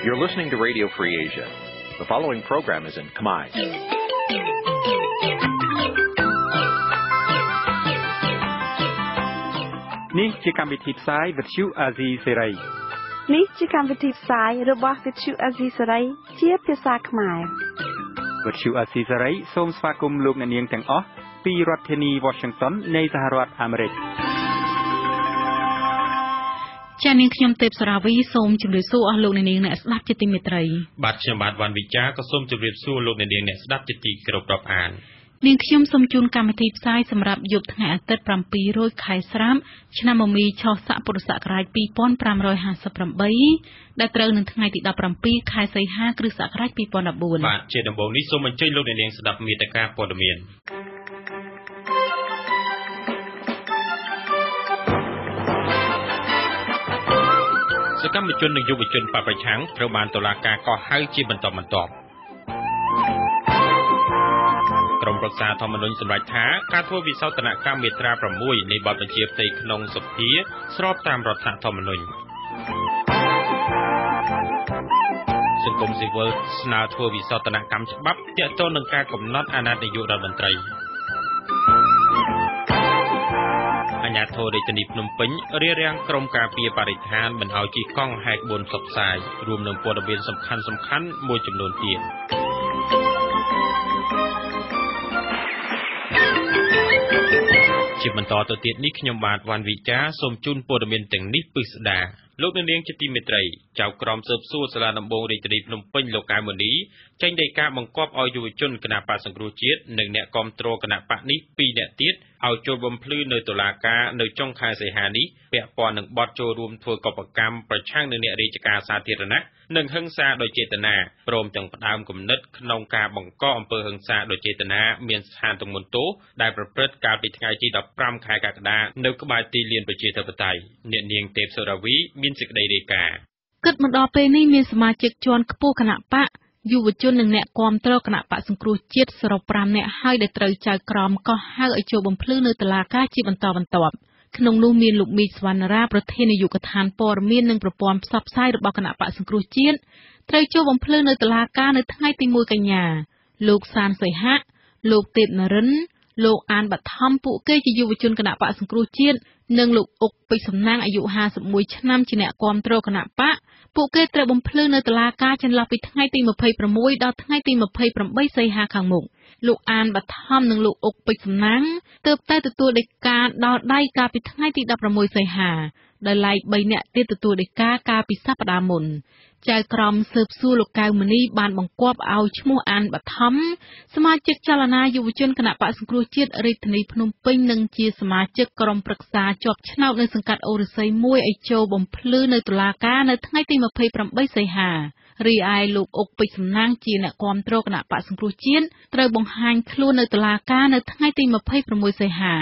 You're listening to Radio Free Asia. The following program is in Khmer. Nǐ chi càm bi tiệp xáy vệt chiu a zì sê ray. Nǐ chi càm bi tiệp xáyរបស់ vệt chiu a zì sê ray ជាភាសាខ្មែរ vệt chiu a zì sê ray សូមស្វាគមន៍លោកអ្នកនាងទាំងអស់ពីរដ្ឋធានី Washington នៃសហរដ្ឋអាមេរិក ចា៎នាងខ្ញុំទេពសារាវីសូមជម្រាបសួរអស់លោកអ្នកនាងអ្នកស្ដាប់ជាទីមេត្រី បាទខ្ញុំបាទវ៉ាន់វិចាក៏សូមជម្រាបសួរលោកអ្នកនាងអ្នកស្ដាប់ជាទីគោរពរាប់អាន នាងខ្ញុំសូមជូនកម្មវិធីផ្សាយសម្រាប់យប់ថ្ងៃអាទិត្យ 700 ខែស្រាប ឆ្នាំមមីឆស័កពុរសករាជ 2558 ដែលត្រូវនឹងថ្ងៃទី 17 ខែសីហាគ្រិស្តសករាជ 2014 បាទជាដំបូងនេះសូមអញ្ជើញលោកអ្នកនាងស្ដាប់មេត្តាព័ត៌មានសកម្មជននិងយុវជនបពប្រឆាំងត្រូវបានតុលាការកោះហៅជាបន្តបន្ទាប់ក្រុមប្រឹក្សាធម្មនុញ្ញសម្រេចថាការធ្វើវិសោធនកម្មមាត្រា 6 នៃបទបញ្ជាផ្ទៃក្នុងសភាស្របតាមរដ្ឋធម្មនុញ្ញសង្គមស៊ីវិលស្នើធ្វើវិសោធនកម្មច្បាប់ទាក់ទងនឹងការកំណត់អាណត្តិនាយករដ្ឋមន្ត្រីអាជ្ញាធររាជធានីភ្នំពេញរារាំងក្រុមការពារបរិស្ថានមិនឲ្យជិះកង់ហែកបួនផ្សព្វផ្សាយរួមនឹងព័ត៌មានសំខាន់ៗមួយចំនួនទៀតជាបន្តទៅទៀតនេះខ្ញុំបាទវ៉ាន់វិចាសូមជូនព័ត៌មានទាំងនេះពិស្ដាលោកនាងជាទីមេត្រីចៅក្រមស៊ើបសួរសាលាដំបងរាជធានីភ្នំពេញលោកកែវមនីចេញដីកាបង្គាប់ឲ្យយុវជនគណបក្សសង្គ្រោះជាតិនិងអ្នកគាំទ្រគណបកនេះ2នាក់ទៀតឲ្យចូលបំភ្លឺនៅតុលាការនៅចុងខែសីហានេះពាក់ព័ន្ធនឹងបទចូលរួមធ្វើកុប្បកម្មប្រឆាំងនឹងអ្នករាជការសាធារណៈនិងហិង្សាដោយចេតនាព្រមទាំងផ្ដើមគំនិតក្នុងការបង្កអំពើហិង្សាដោយចេតនាមានស្ថានទម្ងន់ទោសដែលប្រព្រឹត្តកាលពីថ្ងៃទី 15 ខែកក្កដានៅក្បែរទីលានប្រជាធិបតេយ្យអ្នកនាងទេពសុរាវីមានសេចក្តីរាយការណ៍គិតមកដល់ពេលនេះមានសមាជិកជាន់ខ្ពស់គណៈបកយុវជននិងអ្នកគាំទ្រគណៈបក្សសង្គ្រោះជាតិសរុប5នាក់ហើយដែលត្រូវចៅក្រមកោះហៅឲ្យចូលបំភ្លឺនៅតុលាការជាបន្តបន្ទាប់ក្នុងនោះមានលោកមីសវណ្ណរាប្រធាននាយកដ្ឋានព័ត៌មាននិងប្រព័ន្ធផ្សព្វផ្សាយរបស់គណៈបក្សសង្គ្រោះជាតិត្រូវចូលបំភ្លឺនៅតុលាការនៅថ្ងៃទី 1 កញ្ញាលោកសានសីហៈលោកទេពនរិនលោកអានបឋមពួកគេជាយុវជនគណៈបក្សសង្គ្រោះជាតិនិងលោកអុកពេជ្រសំណាងអាយុ 51 ឆ្នាំជាអ្នកគាំទ្រគណៈបកពួកគេត្រូវបំភ្លឺនៅតុលាការចន្លោះពីថ្ងៃទី 26 ដល់ថ្ងៃទី 28 សីហាខាងមុខលោកអានបឋមនិងលោកអុកពេជ្រសំណាងទើបតែទទួលដីកាដល់ដៃកាលពីថ្ងៃទី 16 សីហាដោយឡែក3នាក់ទៀតទទួលដីកាកាលពីសប្តាហ៍មុនចៅក្រមស៊ើបសួរលោកកៅមនីបានបង្គាប់ឲ្យឈ្មោះអានបឋមសមាជិកចលនាយុវជនគណៈបក្សសង្គ្រោះជាតិរាជធានីភ្នំពេញនិងជាសមាជិកក្រុមប្រឹក្សាជាប់ឆ្នោតនៅសង្កាត់អូរស័យ1ឲ្យចូលបំភ្លឺនៅតុលាការនៅថ្ងៃទី 28 សីហារីឯលោកអុកពេជ្រសំណាងជាអ្នកគាំទ្រគណៈបក្សសង្គ្រោះជាតិត្រូវបង្ហាញខ្លួននៅតុលាការនៅថ្ងៃទី 26 សីហា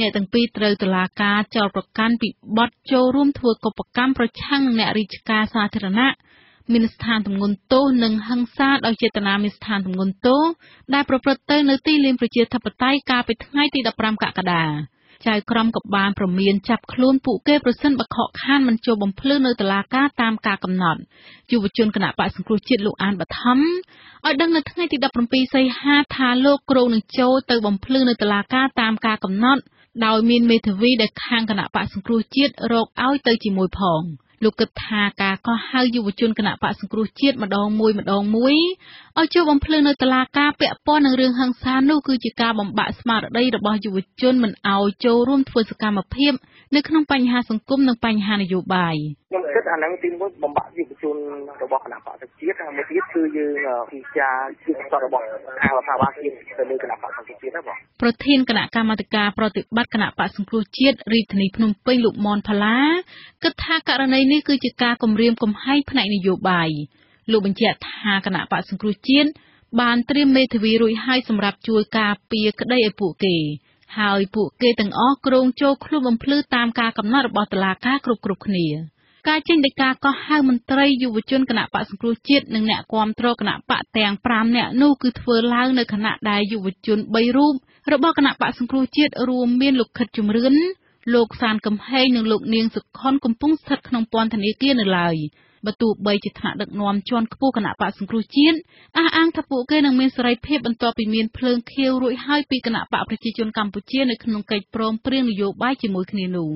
អ្នកទាំងពីរត្រូវតុលាការចោទប្រកាន់ពីបទចូលរួមធ្វើកុប្បកម្មប្រឆាំងនឹងអ្នករាជការសាធារណៈមានស្ថានទម្ងន់ទោសនិងហិង្សាដោយចេតនាមានស្ថានទម្ងន់ទោសដែលប្រព្រឹត្តទៅនៅទីលានប្រជាធិបតេយ្យកាលពីថ្ងៃទី 15 កក្កដាចៅក្រមក៏បានព្រមានចាប់ខ្លួនពួកគេប្រសិនបើខកខានមិនចូលបំភ្លឺនៅតុលាការតាមការកំណត់យុវជនគណៈបក្សសង្គ្រោះជាតិលោកអានបឋមឲ្យដឹងនៅថ្ងៃទី 17 សីហាថាលោកគ្រោងនឹងចូលទៅបំភ្លឺនៅតុលាការតាមការកំណត់ដោយមានមេធាវីដែលខាងគណៈបក្សសង្គ្រោះជាតិរកឲ្យទៅជាមួយផងលោកគិតថាការកោះហៅយុវជនគណៈបក្សសង្គ្រោះជាតិម្ដងមួយឲ្យចូលបំភ្លឺនៅតុលាការពាក់ព័ន្ធនឹងរឿងហិង្សានោះគឺជាការបំបាក់ស្មារតីរបស់យុវជនមិនឲ្យចូលរួមធ្វើសកម្មភាពនៅក្នុងបញ្ហាសង្គមនិងបញ្ហានយោបាយខ្ញុំគិតអានឹងទីមួយបំបាក់យុវជនរបស់គណៈបក្សជាតិហើយមួយទៀតគឺយើងពិចារណាជាបន្តរបស់ខាងរដ្ឋាភិបាលជាតិទៅលើគណៈបក្សសង្គ្រោះជាតិណាបងប្រធានគណៈកម្មាធិការប្រតិបត្តិគណៈបក្សសង្គ្រោះជាតិរាជធានីភ្នំពេញលោកមនផាឡាគិតថាករណីនេះគឺជាការគំរាមកំហែងផ្នែកនយោបាយលោកបញ្ជាក់ថាគណៈបក្សសង្គ្រោះជាតិបានត្រៀមមេធាវីរួចហើយសម្រាប់ជួយការពារក្តីឲ្យពួកគេហើយពួកគេទាំងអស់គ្រោងចូលខ្លួនបំភ្លឺតាមការកំណត់របស់តុលាការគ្រប់គ្នាការចេញដីកាកោះហៅមន្ត្រីយុវជនគណៈបក្សសង្គ្រោះជាតិនិងអ្នកគាំទ្រគណៈបកទាំង5នាក់នោះគឺធ្វើឡើងនៅខណៈដែលយុវជន3រូបរបស់គណៈបក្សសង្គ្រោះជាតិរួមមានលោកខិតជំរឿនលោកសានកំហែងនិងលោកនាងសុខុនកំពុងស្ថិតក្នុងពន្ធនាគារនៅឡើយ បើទោះបីជាថ្នាក់ដឹកនាំជាន់ខ្ពស់គណៈបកសង្គ្រោះជាតិអះអាងថាពួកគេនឹងមានសេរីភាពបន្ទាប់ពីមានភ្លើងខៀវរួចហើយពីគណៈបកប្រជាជនកម្ពុជានៅក្នុងកិច្ចព្រមព្រៀងនយោបាយជាមួយគ្នានោះ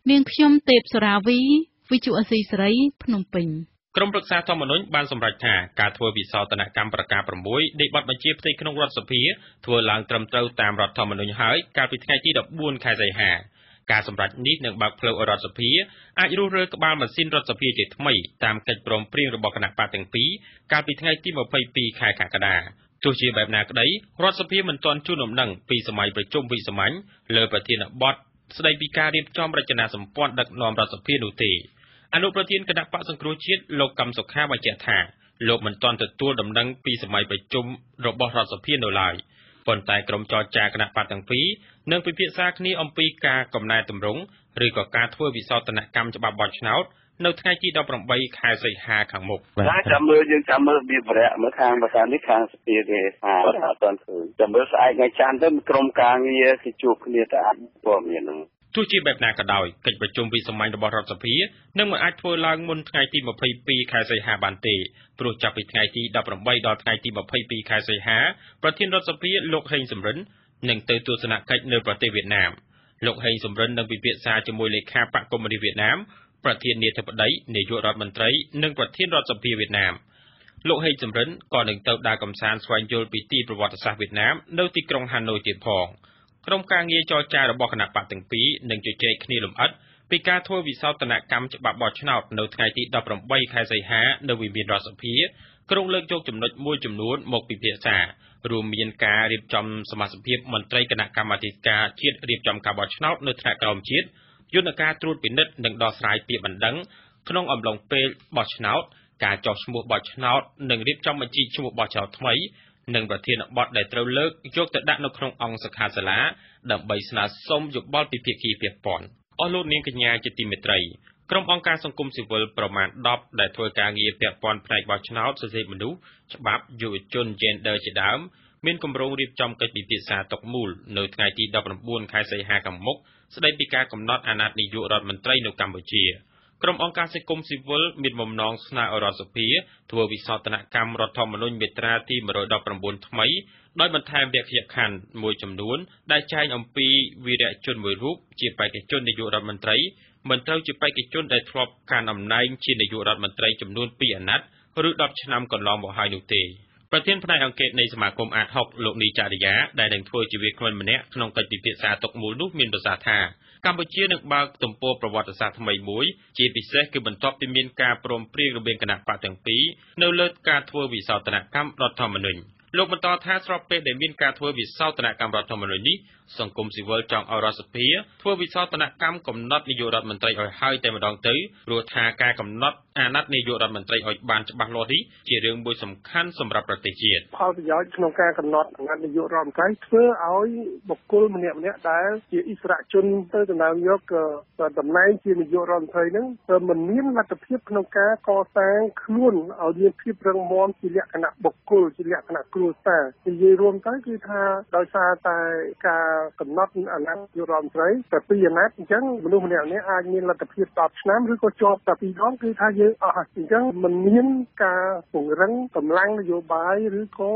នាងខ្ញុំទេពសុរាវីវិទ្យុអស៊ីសេរីភ្នំពេញក្រុមប្រឹក្សាធម្មនុញ្ញបានសម្រេចថាការធ្វើវិសោធនកម្មប្រការ6នៃបទបញ្ជាផ្ទៃក្នុងរដ្ឋសភាធ្វើឡើងត្រឹមត្រូវតាមរដ្ឋធម្មនុញ្ញហើយកាលពីថ្ងៃទី14ខែសីហាការសម្រេចនេះនឹងបើកផ្លូវឲ្យរដ្ឋសភាអាចរុះរើក្បាលម៉ាស៊ីនរដ្ឋសភាជាថ្មីតាមកិច្ចព្រមព្រៀងរបស់គណៈបកទាំងពីរកាលពីថ្ងៃទី22ខែកក្កដាទោះជាបែបណាក្តីរដ្ឋសភាមិនទាន់ជូនដំណឹងពីសម័យប្រជុំវិសាមញ្ញលើប្រធានបទស្ដីពីការរៀបចំរចនាសម្ព័ន្ធដឹកនាំរដ្ឋសភានោះទេអនុប្រធានគណៈបកសង្គ្រោះជាតិលោកកឹមសុខាបញ្ជាក់ថាលោកមិនទាន់ទទួលដំណឹងពីសម័យប្រជុំរបស់រដ្ឋសភានៅឡើយប៉ុន្តែក្រុមចរចាគណៈបកទាំងពីរនឹងពិភាក្សាគ្នាអំពីការកំណែទម្រង់ឬក៏ការធ្វើវិសោធនកម្មច្បាប់បោះឆ្នោតនៅថ្ងៃទី18ខែសីហាខាងមុខចាំមើលវាប្រៈមើលខាងប្រធាននេះខាងសភាគេអត់ទាន់ឃើញចាំមើលស្អែកថ្ងៃច័ន្ទទៅក្រុមការងារគេជួបគ្នាទៅអានព័ត៌មាននោះទោះជាបែបណាក៏ដោយកិច្ចប្រជុំវិសាមញ្ញរបស់រដ្ឋសភានឹងមិនអាចធ្វើឡើងមុនថ្ងៃទី22ខែសីហាបានទេព្រោះចាប់ពីថ្ងៃទី18ដល់ថ្ងៃទី22ខែសីហាប្រធានរដ្ឋសភាលោកហេងសំរិននឹងទៅទស្សនកិច្ចនៅប្រទេសវៀតណាមលោកហេងសំរិននឹងពិភាក្សាជាមួយលេខាបកកុម្មុយនីសវៀតណាមប្រធានាធិបតីនាយករដ្ឋមន្ត្រីនិងប្រធានរដ្ឋសភាវៀតណាមលោកហេងសំរិនក៏នឹងទៅដើរកម្សាន្តស្វែងយល់ពីទីប្រវត្តិសាស្ត្រវៀតណាមនៅទីក្រុងហាណូយទៀតផងក្រុមការងារចរចារបស់គណៈបកទាំងពីរនឹងជជែកគ្នាលម្អិតពីការធ្វើវិសោធនកម្មច្បាប់បោះឆ្នោតនៅថ្ងៃទី18ខែសីហានៅវិមានរដ្ឋសភាក្រុងលើកយកចំណុចមួយចំនួនមកពិភាក្សារួមមានការរៀបចំសមាជិកមន្ត្រីគណៈកម្មាធិការជាតិរៀបចំការបោះឆ្នោតនៅថ្នាក់ក្រោមជាតិយន្តការត្រួតពិនិត្យនិងដោះស្រាយពាក្យបណ្ដឹងក្នុងអំឡុងពេលបោះឆ្នោតការចុះឈ្មោះបោះឆ្នោតនិងរៀបចំបញ្ជីឈ្មោះបោះឆ្នោតថ្មីនិងប្រធានបទដែលត្រូវលើកយកទៅដាក់នៅក្នុងអង្គសិក្ខាសាលាដើម្បីស្នើសុំយោបល់ពីភាគីពាក់ព័ន្ធអស់លោកនាងកញ្ញាជាទីមេត្រីក្រុមអង្គការសង្គមស៊ីវិលប្រមាណ10ដែលធ្វើការងារពាក់ព័ន្ធផ្នែកបោះឆ្នោតសិទ្ធិមនុស្សច្បាប់យុវជន gender ជាដើមមានគម្រោងរៀបចំកិច្ចពិភាក្សាតុកមូលនៅថ្ងៃទី19ខែសីហាខាងមុខស្ដីពីការកំណត់អាណត្តិនាយករដ្ឋមន្ត្រីនៅកម្ពុជាក្រុមអង្គការសង្គមស៊ីវិលមានបំណងស្នើឲ្យរដ្ឋសភាធ្វើវិសោធនកម្មរដ្ឋធម្មនុញ្ញមាត្រាទី119ថ្មីដោយបន្ថែមវគ្គខណ្ឌមួយចំនួនដែលចែងអំពីវីរៈជនមួយរូបជាបេក្ខជននាយករដ្ឋមន្ត្រីមិនត្រូវជាបេក្ខជនដែលធ្លាប់កាន់តំណែងជានាយករដ្ឋមន្ត្រីចំនួន2អាណត្តិឬ10ឆ្នាំកន្លងមកហើយនោះទេប្រធានផ្នែកអង្គការនៃសមាគមអាត60លោកនីចរិយាដែលនឹងធ្វើជាវាគ្មិនម្នាក់ក្នុងកិច្ចពិភាក្សាតុកមូលនោះមានប្រសាសន៍ថាកម្ពុជានឹងបើកទំព័រប្រវត្តិសាស្ត្រថ្មីមួយជាពិសេសគឺបន្ទាប់ពីមានការព្រមព្រៀងរវាងគណៈបកទាំងពីរនៅលើការធ្វើវិសោធនកម្មរដ្ឋធម្មនុញ្ញលោកបន្តថាស្របពេលដែលមានការធ្វើវិសោធនកម្មរដ្ឋធម្មនុញ្ញនេះសង្គមស៊ីវិលចង់ឲ្យរដ្ឋសភាធ្វើវិសោធនកម្មកំណត់នាយករដ្ឋមន្ត្រីឲ្យហើយតែម្ដងទៅព្រោះថាការកំណត់អាណត្តិនាយករដ្ឋមន្ត្រីឲ្យបានច្បាស់លាស់នេះជារឿងមួយសំខាន់សម្រាប់ប្រទេសជាតិផលប្រយោជន៍ក្នុងការកំណត់អាណត្តិនាយករដ្ឋមន្ត្រីធ្វើឲ្យបុគ្គលម្នាក់ដែលជាអិសរាជជនទៅតំណែងយកតំណែងជានាយករដ្ឋមន្ត្រីហ្នឹងមិនមានលទ្ធភាពក្នុងការកសាងខ្លួនឲ្យមានភាពរឹងមាំជាលក្ខណៈបុគ្គលជាលក្ខណៈគ្រួសារនិយាយរួមទៅគឺថាដោយសារតែការកំណត់អាណត្តិនាយករដ្ឋមន្ត្រីតែ2អាណត្តិអញ្ចឹងមនុស្សម្នាក់អាចមានលទ្ធភាព10ឆ្នាំឬក៏ជាប់តែ2ដងគឺថាយើងអស់អញ្ចឹងមិនមានការពង្រឹងកម្លាំងនយោបាយឬក៏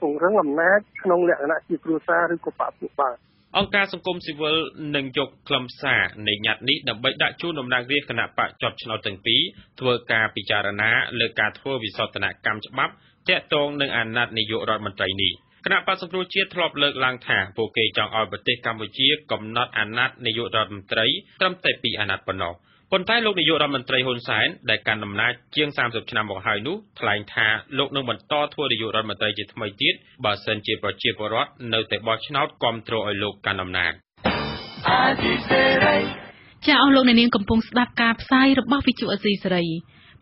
ពង្រឹងអំណាចក្នុងលក្ខណៈជាគ្រួសារឬក៏បព្វជិបាទអង្គការសង្គមស៊ីវិលនឹងយកខ្លឹមសារនៃញត្តិនេះដើម្បីដាក់ជូនតំណាងរាស្ត្រគណៈបកជាប់ឆ្នោតទាំងពីរធ្វើការពិចារណាលើការធ្វើវិសោធនកម្មច្បាប់ទាក់ទងនឹងអាណត្តិនាយករដ្ឋមន្ត្រីនេះគណៈបក្សសង្គ្រោះជាតិធ្លាប់លើកឡើងថាពួកគេចង់ឲ្យប្រទេសកម្ពុជាកំណត់អាណត្តិនាយករដ្ឋមន្ត្រីត្រឹមតែ2អាណត្តិប៉ុណ្ណោះប៉ុន្តែលោកនាយករដ្ឋមន្ត្រីហ៊ុនសែនដែលកាន់អំណាចជាង30ឆ្នាំមកហើយនោះថ្លែងថាលោកនឹងបន្តធ្វើនាយករដ្ឋមន្ត្រីជាថ្មីទៀតបើសិនជាប្រជាពលរដ្ឋនៅតែបោះឆ្នោតគាំទ្រឲ្យលោកកាន់អំណាចចាអស់លោកអ្នកនាងកំពុងស្ដាប់ការផ្សាយរបស់វិទ្យុអេស៊ីសេរី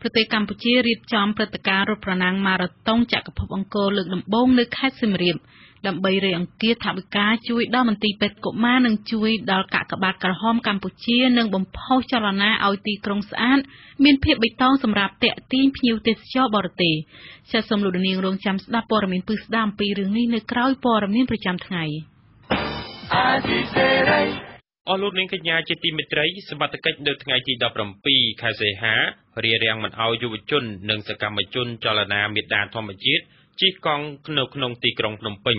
ប្រទេសកម្ពុជារៀបចំព្រឹត្តិការណ៍រត់ប្រណាំងម៉ារ៉ាតុងចក្រភពអង្គរលើកដំបូងនៅខេត្តសៀមរាបដើម្បីរៃអង្គាសថវិកាជួយដល់មន្ទីរពេទ្យកុមារនិងជួយដល់កាកបាទក្រហមកម្ពុជានិងបំផុសចលនាឲ្យទីក្រុងស្អាតមានភាពបៃតងសម្រាប់ទាក់ទាញភ្ញៀវទេសចរបរទេសចាសសូមលោកនាងរងចាំស្ដាប់ព័ត៌មានពិស្ដារអំពីរឿងនេះនៅក្រៅព័ត៌មានប្រចាំថ្ងៃ អស់លោកនាងកញ្ញាជាទីមេត្រីសមត្ថកិច្ចនៅថ្ងៃទី17ខែសីហារារាំងមិនឲ្យយុវជននិងសកម្មជនចលនាមេដាធម្មជាតិជិះកង់នៅក្នុងទីក្រុងភ្នំពេញ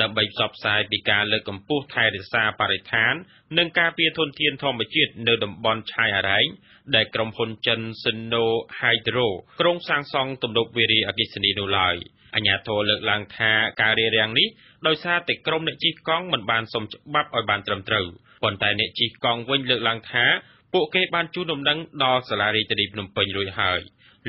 ដើម្បីផ្សព្វផ្សាយពីការលើកកម្ពស់ថែរក្សាបរិស្ថាននិងការពារធនធានធម្មជាតិនៅតំបន់ឆាយអរ៉ែងដែលក្រុមហ៊ុនចិន Sino Hydro ក្រុងសាងសង់ទំនប់វារីអគ្គិសនីនោះឡើយអាជ្ញាធរលើកឡើងថាការរារាំងនេះដោយសារតែក្រុមអ្នកជិះកង់មិនបានសុំច្បាប់ឲ្យបានត្រឹមត្រូវប៉ុន្តែអ្នកជិះកង់វិញលើកឡើងថាពួកគេបានជូនដំណឹងដល់សាលារាជធានីភ្នំពេញរួចហើយ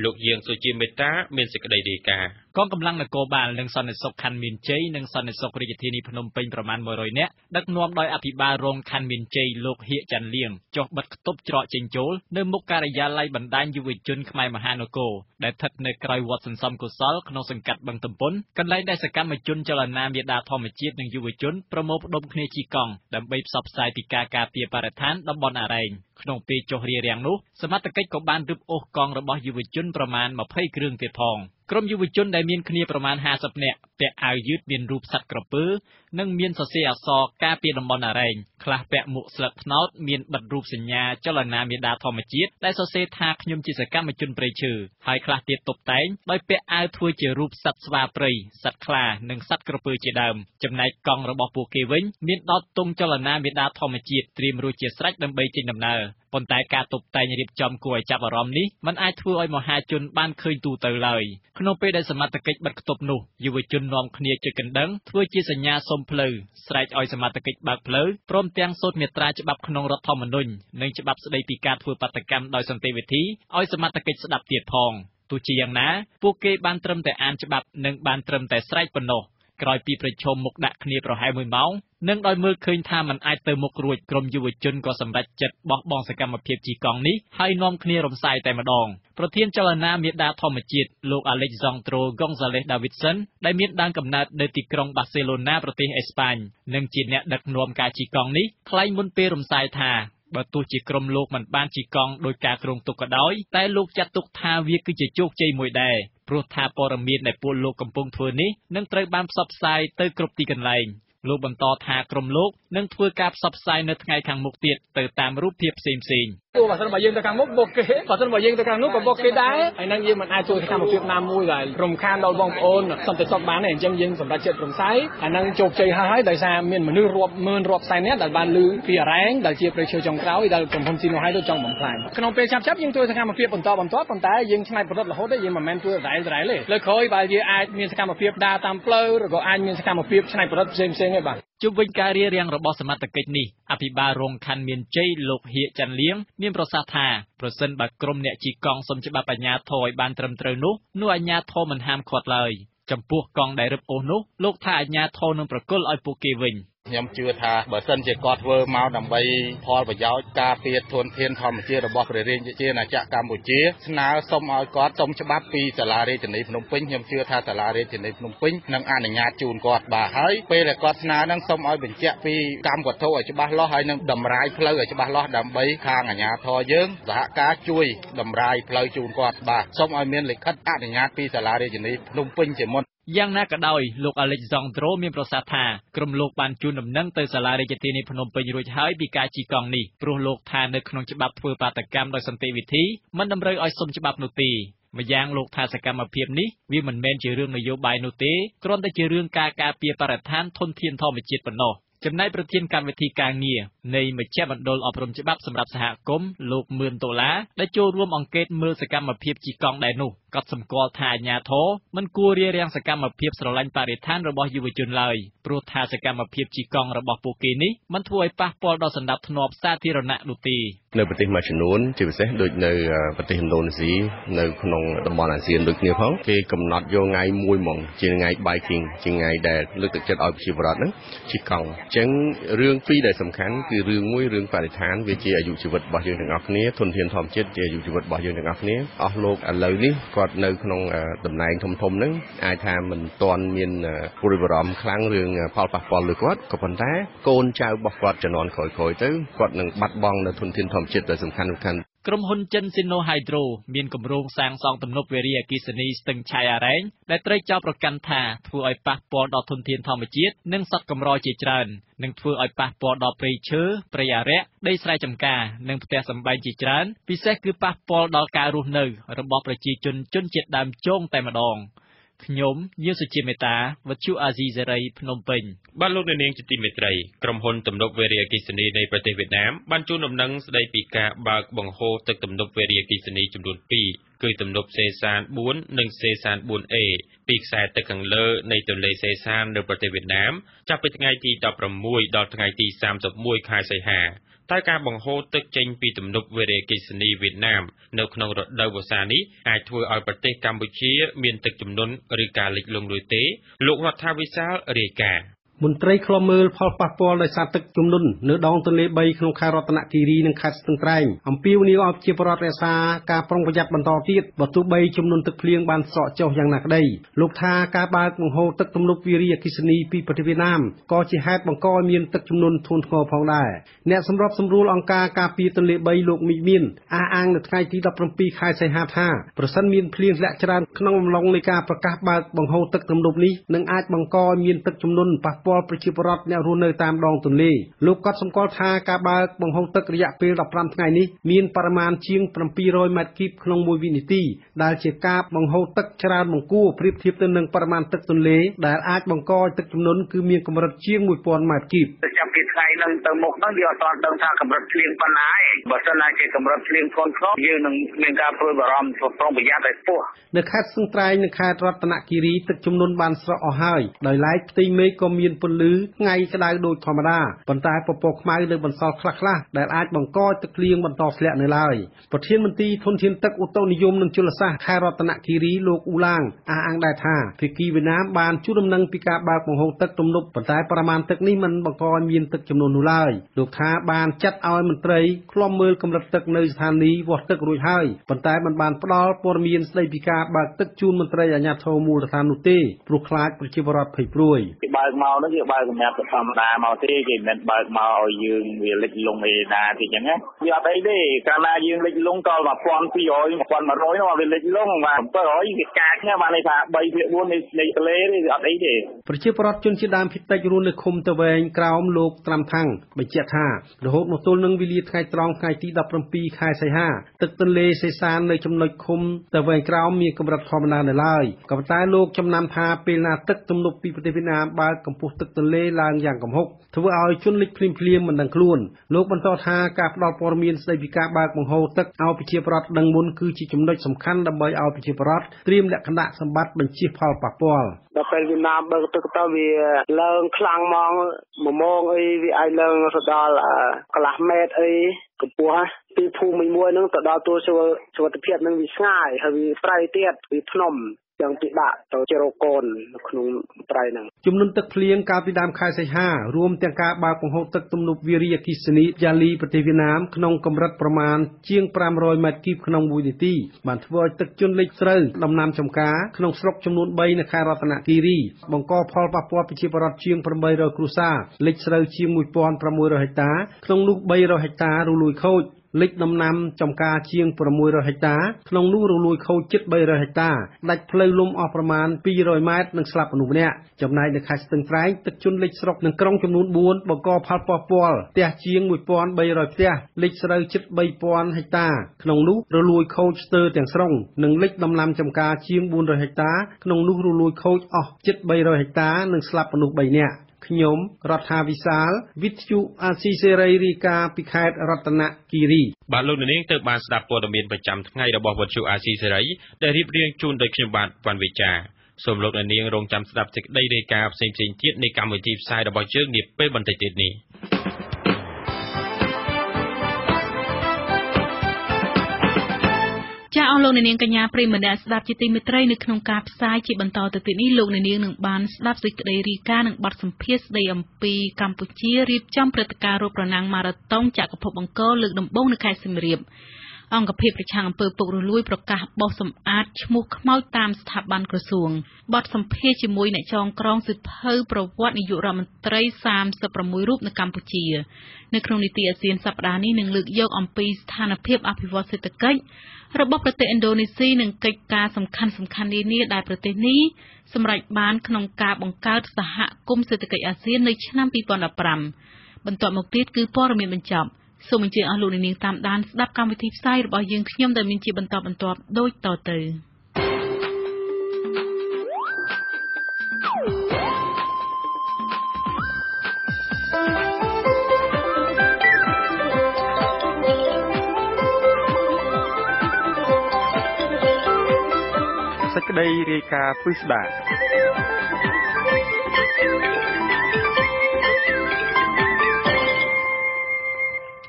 លោកយាងសុជាមេតាមានសេចក្តីរាយការណ៍កងកម្លាំងនគរបាលនិងសន្តិសុខខណ្ឌមានជ័យនិងសន្តិសុខរាជធានីភ្នំពេញប្រមាណ100នាក់ដឹកនាំដោយអភិបាលរងខណ្ឌមានជ័យលោកហៀកច័ន្ទលៀងចុះបិទគប់ច្រកចេញចូលនៅមុខការិយាល័យបណ្ដាញយុវជនខ្មែរមហានគរដែលស្ថិតនៅក្រោយវត្តសន្សំកុសលក្នុងសង្កាត់បឹងទំពុនកន្លែងដែលសកម្មជនចលនាមេដាធម្មជាតិនិងយុវជនប្រមូលផ្ដុំគ្នាជិះកង់ដើម្បីផ្សព្វផ្សាយពីការការពារបរិស្ថានតំបន់អរ៉ែងក្នុងពេលចុះរារាំងនោះសមត្ថកិច្ចក៏បានរឹបអូសកង់របស់យុវជនប្រមាណ20គ្រឿងទៀតផងក្រុមយុវជនដែលមានគ្នាប្រមាណ50នាក់ពាក់អាវយឺតមានរូបសត្វក្រពើនិងមានសរសេរអក្សរការពារតំបន់អរ៉ែងខ្លះពាក់មួកស្លឹកត្នោតមានបិទរូបសញ្ញាចលនាមេដាធម្មជាតិដែលសរសេរថាខ្ញុំជាសកម្មជនព្រៃឈើហើយខ្លះទៀតតុបតែងដោយពាក់អាវធ្វើជារូបសត្វស្វាព្រៃសត្វខ្លានិងសត្វក្រពើជាដើមចំណែកកង់របស់ពួកគេវិញមានដោតទង់ចលនាមេដាធម្មជាតិត្រៀមរួចជាស្រេចដើម្បីចេញដំណើរប៉ុន្តែការតុបតែងរៀបចំគួរឲ្យចាប់អារម្មណ៍នេះមិនអាចធ្វើឲ្យមហាជនបានឃើញទូទៅឡើយក្នុងពេលដែលសមត្ថកិច្ចបិទគប់នោះយុវជននាំគ្នាជិះកណ្ដឹងធ្វើជាសញ្ញាសុំផ្លូវស្រែកឲ្យសមត្ថកិច្ចបើកផ្លូវព្រមទាំងសូត្រមាត្រាច្បាប់ក្នុងរដ្ឋធម្មនុញ្ញនិងច្បាប់ស្តីពីការធ្វើបាតកម្មដោយសន្តិវិធីឲ្យសមត្ថកិច្ចស្ដាប់ទៀតផងទោះជាយ៉ាងណាពួកគេបានត្រឹមតែអានច្បាប់និងបានត្រឹមតែស្រែកប៉ុណ្ណោះក្រោយពីប្រជុំមុខដាក់គ្នាប្រហែល1ម៉ោងនិងដោយមើលឃើញថាมันអាចទៅមុខរួចក្រុមយុវជនក៏សម្រេចចិត្តបោះបង់សកម្មភាពជិះកង់នេះហើយនាំគ្នារំសាយតែម្ដងប្រធានចលនាមេដាធម្មជាតិលោក Alejandro Gonzalez Davidson ដែលមានដើមកំណើតនៅទីក្រុង Barcelona ប្រទេសអេស្ប៉ាញនិងជាអ្នកដឹកនាំការជិះកង់នេះថ្លែងមុនពេលរំសាយថាបើទោះជាក្រុមលោកមិនបានជិះកង់ដោយការគ្រោងទុកក៏ដោយតែលោកចាត់ទុកថាវាគឺជាជោគជ័យមួយដែរព្រោះថាព័ត៌មានដែលពួកលោកកំពុងធ្វើនេះនឹងត្រូវបានផ្សព្វផ្សាយទៅគ្រប់ទីកន្លែងលោកបន្តថាក្រុមលោកនឹងធ្វើការផ្សព្វផ្សាយនៅថ្ងៃខាងមុខទៀតទៅតាមរូបភាពផ្សេងៗបើសិនបើយើងទៅខាងមុខបុកគេបើសិនបើយើងទៅខាងនោះក៏បុកគេដែរហើយនឹងយើងមិនអាចជួយសកម្មភាពណាមួយដែលរំខានដល់បងប្អូនសន្តិសុខបានទេអញ្ចឹងយើងសម្រាប់ចិត្តរំសាយអានឹងជោគជ័យហើយដោយសារមានមនុស្សរាប់ម៉ឺនរាប់សែននាក់ដែលបានឮពីអរ៉ែងដែលជាប្រជាជនចុងក្រោយដែលក្រុមហ៊ុនស៊ីណូហៃទៅចង់បំផ្លាញក្នុងពេលឆាប់យើងធ្វើសកម្មភាពបន្តប៉ុន្តែយើងឆ្នៃប្រឌិតរហូតទេយើងមិនមែនធ្វើរ៉ែលទេលើក្រោយបើយើងអាចមានសកម្មភាពដើរតាមផ្លូវឬក៏អាចមានសកម្មភាពឆ្នៃប្រឌិតផ្សេងៗទេបាទជុំវិញការរារាំងរបស់សមត្ថកិច្ចនេះអភិបាលរងខណ្ឌមានជ័យលោកហៀកច័ន្ទលៀងមានប្រសាសន៍ថាប្រសិនបើក្រុមអ្នកជិះកង់សុំច្បាប់អាជ្ញាធរឲ្យបានត្រឹមត្រូវនោះអាជ្ញាធរមិនហាមឃាត់ឡើយចំពោះកង់ដែលរឹបអូសនោះលោកថាអាជ្ញាធរនឹងប្រគល់ឲ្យពួកគេវិញខ្ញុំជឿថាបើសិនជាគាត់ធ្វើមកដើម្បីផលប្រយោជន៍ការពារធនធានធម្មជាតិរបស់ព្រះរាជាណាចក្រកម្ពុជាស្នើសុំឲ្យគាត់សុំច្បាប់ពីសាលារាជធានីភ្នំពេញខ្ញុំជឿថាសាលារាជធានីភ្នំពេញនឹងអនុញ្ញាតជូនគាត់បាទហើយពេលដែលគាត់ស្នើនឹងសុំឲ្យបញ្ជាក់ពីកម្មវត្ថុឲ្យច្បាស់លាស់ហើយនឹងតម្រាយផ្លូវឲ្យច្បាស់លាស់ដើម្បីខាងអាជ្ញាធរយើងសហការជួយតម្រាយផ្លូវជូនគាត់បាទសុំឲ្យមានលិខិតអនុញ្ញាតពីសាលារាជធានីភ្នំពេញជាមុនយ៉ាងណាក៏ដោយលោក Alejandro មានប្រសាសន៍ថាក្រុមលោកបានជូនដំណឹងទៅសាលារាជធានីភ្នំពេញរួចហើយពីការជិះកង់នេះព្រោះលោកថានៅក្នុងច្បាប់ធ្វើបាតកម្មដោយសន្តិវិធីមិនតម្រូវឲ្យសុំច្បាប់នោះទេម្យ៉ាងលោកថាសកម្មភាពនេះវាមិនមែនជារឿងនយោបាយនោះទេគ្រាន់តែជារឿងការការពារបរិស្ថានធនធានធម្មជាតិប៉ុណ្ណោះចំណែកប្រធានកម្មវិធីការងារនៃមជ្ឈមណ្ឌលអប់រំច្បាប់សម្រាប់សហគមន៍លោកមឿនដុល្លារដែលចូលរួមអង្កេតមើលសកម្មភាពជិះកង់ដែរនោះក៏សម្គាល់ថាអាជ្ញាធរមិនគួររារាំងសកម្មភាពស្រឡាញ់បរិស្ថានរបស់យុវជនឡើយព្រោះថាសកម្មភាពជិះកង់របស់ពួកគេនេះមិនធ្វើឲ្យប៉ះពាល់ដល់សណ្ដាប់ធ្នាប់សាធារណៈនោះទេនៅប្រទេសមួយចំនួនជាពិសេសដូចនៅប្រទេសឥណ្ឌូនេស៊ីនៅក្នុងតំបន់អាស៊ានដូចគ្នាផងគេកំណត់យកថ្ងៃមួយហ្មងជាថ្ងៃ biking ជាថ្ងៃដែលលើកទឹកចិត្តឲ្យប្រជាពលរដ្ឋហ្នឹងជិះកង់អញ្ចឹងរឿងពីរដែលសំខាន់គឺរឿងមួយរឿងបរិស្ថានវាជាអាយុជីវិតរបស់យើងទាំងអស់គ្នាធនធានធម្មជាតិជាអាយុជីវិតរបស់យើងទាំងអស់គ្នាអស់លោកឥឡូវនេះគាត់នៅក្នុងតំណែងធំហ្នឹងអាចថាមិនទាន់មានព្រួយបារម្ភខ្លាំងរឿងផលប៉ះពាល់លើគាត់ក៏ប៉ុន្តែកូនចៅរបស់គាត់ជំនាន់ក្រោយៗទៅគាត់នឹងបាត់បង់នៅធនធានធម្មជាតិដែលសំខាន់ ក្រុមហ៊ុនចិន Sino Hydro មានគម្រោងសាងសង់ទំនប់វារីអគ្គិសនីស្ទឹងឆៃអារ៉ែងដែលត្រូវចោទប្រកាន់ថាធ្វើឲ្យប៉ះពាល់ដល់ធនធានធម្មជាតិនិងសត្វកម្រជាច្រើននិងធ្វើឲ្យប៉ះពាល់ដល់ព្រៃឈើព្រៃអារក្សដីស្រែចម្ការនិងផ្ទះសម្បែងជាច្រើនពិសេសគឺប៉ះពាល់ដល់ការរស់នៅរបស់ប្រជាជនជាតិដើមជោងតែម្ដងខ្ញុំយាសុជាមេតាវិទ្យុអាស៊ីសេរីភ្នំពេញបាទលោកនាងជាទីមេត្រីក្រុមហ៊ុនទំនប់វារីអគ្គិសនីនៃប្រទេសវៀតណាមបានជូនដំណឹងស្ដីពីការបើកបង្ហូរទឹកទំនប់វារីអគ្គិសនីចំនួន2គឺទំនប់សេសាន4និងសេសាន 4A ពីខ្សែទឹកខាងលើនៃទន្លេសេសាននៅប្រទេសវៀតណាមចាប់ពីថ្ងៃទី16ដល់ថ្ងៃទី31ខែសីហាតែការបង្ហូរទឹកចេញពីទំនប់វារីអគ្គិសនីវៀតណាមនៅក្នុងរដូវវស្សានេះអាចធ្វើឲ្យប្រទេសកម្ពុជាមានទឹកជំនន់ឬការលិចលង់ឬទេលោករដ្ឋាភិបាលរាយការណ៍មន្ត្រីឃ្លាំមើលផលប៉ះពាល់ដោយសារទឹកជំនន់នៅដងទន្លេ3ក្នុងខេត្តរតនគិរីនិងខេត្តស្ទឹងត្រែងអំពាវនាវឲ្យប្រជាពលរដ្ឋរក្សាការប្រុងប្រយ័ត្នបន្តទៀតបើទោះបីជំនន់ទឹកភ្លៀងបានស្រកចុះយ៉ាងណាក្តីលោកថាការបើកបង្ហូរទឹកទំនប់វារីអគ្គិសនីពីប្រទេសវៀតណាមក៏ជាហេតុបង្កឲ្យមានទឹកជំនន់ធ្ងន់ធ្ងរផងដែរអ្នកសម្របសម្រួលអង្គការការពារទន្លេ3លោកមីមានអះអាងនៅថ្ងៃទី17ខែសីហាថាប្រសិនមានភ្លៀងធ្លាក់ច្រើនក្នុងអំឡុងនៃការប្រកាសបើកបង្ហូរទឹកទំនប់នេះនឹងអាចបង្កឲ្យមានទឹកជំនន់ប៉ះពាល់ប្រជាពលរដ្ឋអ្នករស់នៅតាមដងទន្លេលោកក៏សម្គាល់ថាការបើកបង្ហូរទឹករយៈពេល15ថ្ងៃនេះមានបរិមាណជាង700ម៉ែត្រគីបក្នុង1វិនាទីដែលជាការបង្ហូរទឹកច្រើនបង្គួរប្រៀបធៀបទៅនឹងបរិមាណទឹកទន្លេដែលអាចបង្កឲ្យទឹកជំនន់គឺមានកម្រិតជាង1000ម៉ែត្រគីបចាប់ពីថ្ងៃនឹងទៅមុខហ្នឹងវាអត់ទាន់ដឹងថាកម្រិតភ្លៀងប៉ុណ្ណាឯងបើសិនណាជាកម្រិតភ្លៀងធ្ងន់ធ្ងរយើងនឹងមានការព្រួយបារម្ភប្រុងប្រយ័ត្នឲ្យខ្ពស់នៅខេត្តស្ទឹងត្រែងនិងខេត្តរតនគិរីទឹកជំនន់បានស្រកអស់ហើយដោយឡែកផ្ទៃមេឃក៏មានពន្លឺថ្ងៃក្តៅដូចធម្មតាប៉ុន្តែពពកខ្មៅនៅបន្សល់ខ្លះៗដែលអាចបង្កឲ្យទឹកភ្លៀងបន្តធ្លាក់នៅឡើយប្រធានមន្ត្រីធនធានទឹកឧតុនិយមនិងជលសាស្ត្រខេត្តរតនគិរីលោកអ៊ូឡាងអះអាងដែរថាភាគីវៀតណាមបានជូនដំណឹងពីការបើកបង្ហូរទឹកទំនប់ប៉ុន្តែបរិមាណទឹកនេះមិនបង្កឲ្យមានទឹកចំនួននោះឡើយលោកថាបានចាត់ឲ្យមន្ត្រីឃ្លាំមើលកម្រិតទឹកនៅស្ថានីយ៍វាស់ទឹករួចហើយប៉ុន្តែមិនបានផ្ដល់ព័ត៌មានស្ដីពីការបើកទឹកជូនមន្ត្រីអាជ្ញាធរមូលដ្ឋាននោះទេព្រោះខ្លាចប្រជាពលរដ្ឋភ័យព្រួយបើកមកនោះវាបើកសម្រាប់ធម្មតាមកទេគេមិនបើកមកឲ្យយើងវាលិចលង់ឯណាទេអញ្ចឹងណាវាអត់អីទេកាលណាយើងលិចលង់ដល់1200 1100នោះវាលិចលង់បាទ700វាកាចណាបានន័យថា3/4នៃទន្លេនេះវាអត់អីទេប្រជាពលរដ្ឋជនជាតិដើមភាគតិចរស់នៅឃុំតាវែងក្រោមលោកត្រាំថាំងបញ្ជាក់ថារហូតមកទល់នឹងវេលាថ្ងៃត្រង់ថ្ងៃទី17ខែសីហាទឹកទន្លេសេសាននៅចំណុចឃុំតាវែងក្រោមមានកម្រិតធម្មតានៅឡើយក៏ប៉ុន្តែលោកចំណាំថាពេលណាទឹកទំនប់ពីប្រទេសវៀតណាមបើកកម្ពស់ទឹកទន្លេឡើងយ៉ាងគំហុកធ្វើឲ្យជនលិចភ្លាមមិនដឹងខ្លួនលោកបន្តថាការផ្ដល់ព័ត៌មានស្ដីពីការបើកបង្ហូរទឹកឲ្យប្រជាពលរដ្ឋដឹងមុនគឺជាចំណុចសំខាន់ដើម្បីឲ្យប្រជាពលរដ្ឋត្រៀមលក្ខណៈសម្បត្តិបញ្ជៀសផលប៉ះពាល់ដល់ពេលវៀតណាមបើកទឹកទៅវាឡើងខ្លាំងមក1ម៉ោងអីវាអាចឡើងទៅដល់កន្លះម៉ែត្រអីកម្ពស់ពីភូមិមួយហ្នឹងទៅដល់ទួលសុវត្ថិភាពនឹងវាឆ្ងាយហើយវាប្រៃទៀតវាភ្នំយ៉ាងពិបាកទៅជារកូននៅក្នុងប្រៃហ្នឹងជំនន់ទឹកភ្លៀងកាលពីដើមខែសីហារួមទាំងការបើកបង្ហូរទឹកទំនប់វារីអគ្គិសនីយ៉ាលីប្រទេសវៀតណាមក្នុងកម្រិតប្រមាណជាង500ម៉ែត្រគីបក្នុង1នាទីបានធ្វើឲ្យទឹកជន់លិចស្រូវដំណាំចម្ការក្នុងស្រុកចំនួន3នៅខេត្តរតនគិរីបង្កផលប៉ះពាល់ប្រជាពលរដ្ឋជាង800គ្រួសារលិចស្រូវជាង1600ហិកតាក្នុងនោះ300ហិកតារលួយខូចលិចដំណាំចំការជាង600ហិកតាក្នុងនោះរលួយខូចជិត300ហិកតាដាច់ផ្លូវលំអស់ប្រមាណ200ម៉ែត្រនិងស្លាប់មនុស្សម្នាក់ចំណែកនៅខេត្តស្ទឹងត្រែងទឹកជន់លិចស្រុកនិងក្រុងចំនួន4បង្កផលប៉ះពាល់ផ្ទះជាង1300ផ្ទះលិចស្រូវជិត3000ហិកតាក្នុងនោះរលួយខូចស្ទើរទាំងស្រុងនិងលិចដំណាំចំការជាង400ហិកតាក្នុងនោះរលួយខូចអស់ជិត300ហិកតានិងស្លាប់មនុស្ស3នាក់ខ្ញុំរដ្ឋាវិសាលវិទ្យុអាស៊ីសេរីរាយការណ៍ពីខេត្តរតនគិរីបាទលោកនាងទៅបានស្ដាប់ព័ត៌មានប្រចាំថ្ងៃរបស់វិទ្យុអាស៊ីសេរីដែលរៀបរៀងជូនដោយខ្ញុំបាទវ៉ាន់វិចាសូមលោកនាងរងចាំស្ដាប់សេចក្តីរាយការណ៍ផ្សេងៗទៀតនៃកម្មវិធីផ្សាយរបស់យើងនាពេលបន្តិចទៀតនេះចាអស់លោកអ្នកនាងកញ្ញាប្រិយមិត្តអ្នកស្ដាប់ជាទីមេត្រីនៅក្នុងការផ្សាយជាបន្តទៅទៀតនេះលោកអ្នកនាងនឹងបានស្ដាប់សេចក្តីរាយការណ៍និងបទសម្ភាសន៍ស្ដីអំពីកម្ពុជារៀបចំព្រឹត្តិការណ៍រត់ប្រណាំងម៉ារ៉ាតុងចក្រភពអង្គរលើកដំបូងនៅខេត្តសៀមរាប អង្គភាពប្រឆាំងអំពើពុករលួយប្រកាសបោះសម្អាតឈ្មោះខ្មោចតាមស្ថាប័នក្រសួងបទសម្ភាសន៍ជាមួយអ្នកចងក្រងសិភៅប្រវត្តិនាយករដ្ឋមន្ត្រី36រូបនៅកម្ពុជានៅក្នុងនីតិអាស៊ានសប្តាហ៍នេះនឹងលើកយកអំពីស្ថានភាពអភិវឌ្ឍសេដ្ឋកិច្ចរបស់ប្រទេសឥណ្ឌូនេស៊ីនិងកិច្ចការសំខាន់ៗនានាដែលប្រទេសនេះសម្រេចបានក្នុងការបង្កើតសហគមន៍សេដ្ឋកិច្ចអាស៊ាននៅឆ្នាំ2015បន្ទាប់មកទៀតគឺព័ត៌មានបញ្ចប់សូមអញ្ជើញអស់លោកអ្នកនាងតាមដានស្ដាប់កម្មវិធីផ្សាយរបស់យើងខ្ញុំដែលមានជាបន្តបន្ទាប់ដូចតទៅសេចក្តីរាយការណ៍ពិស្ដា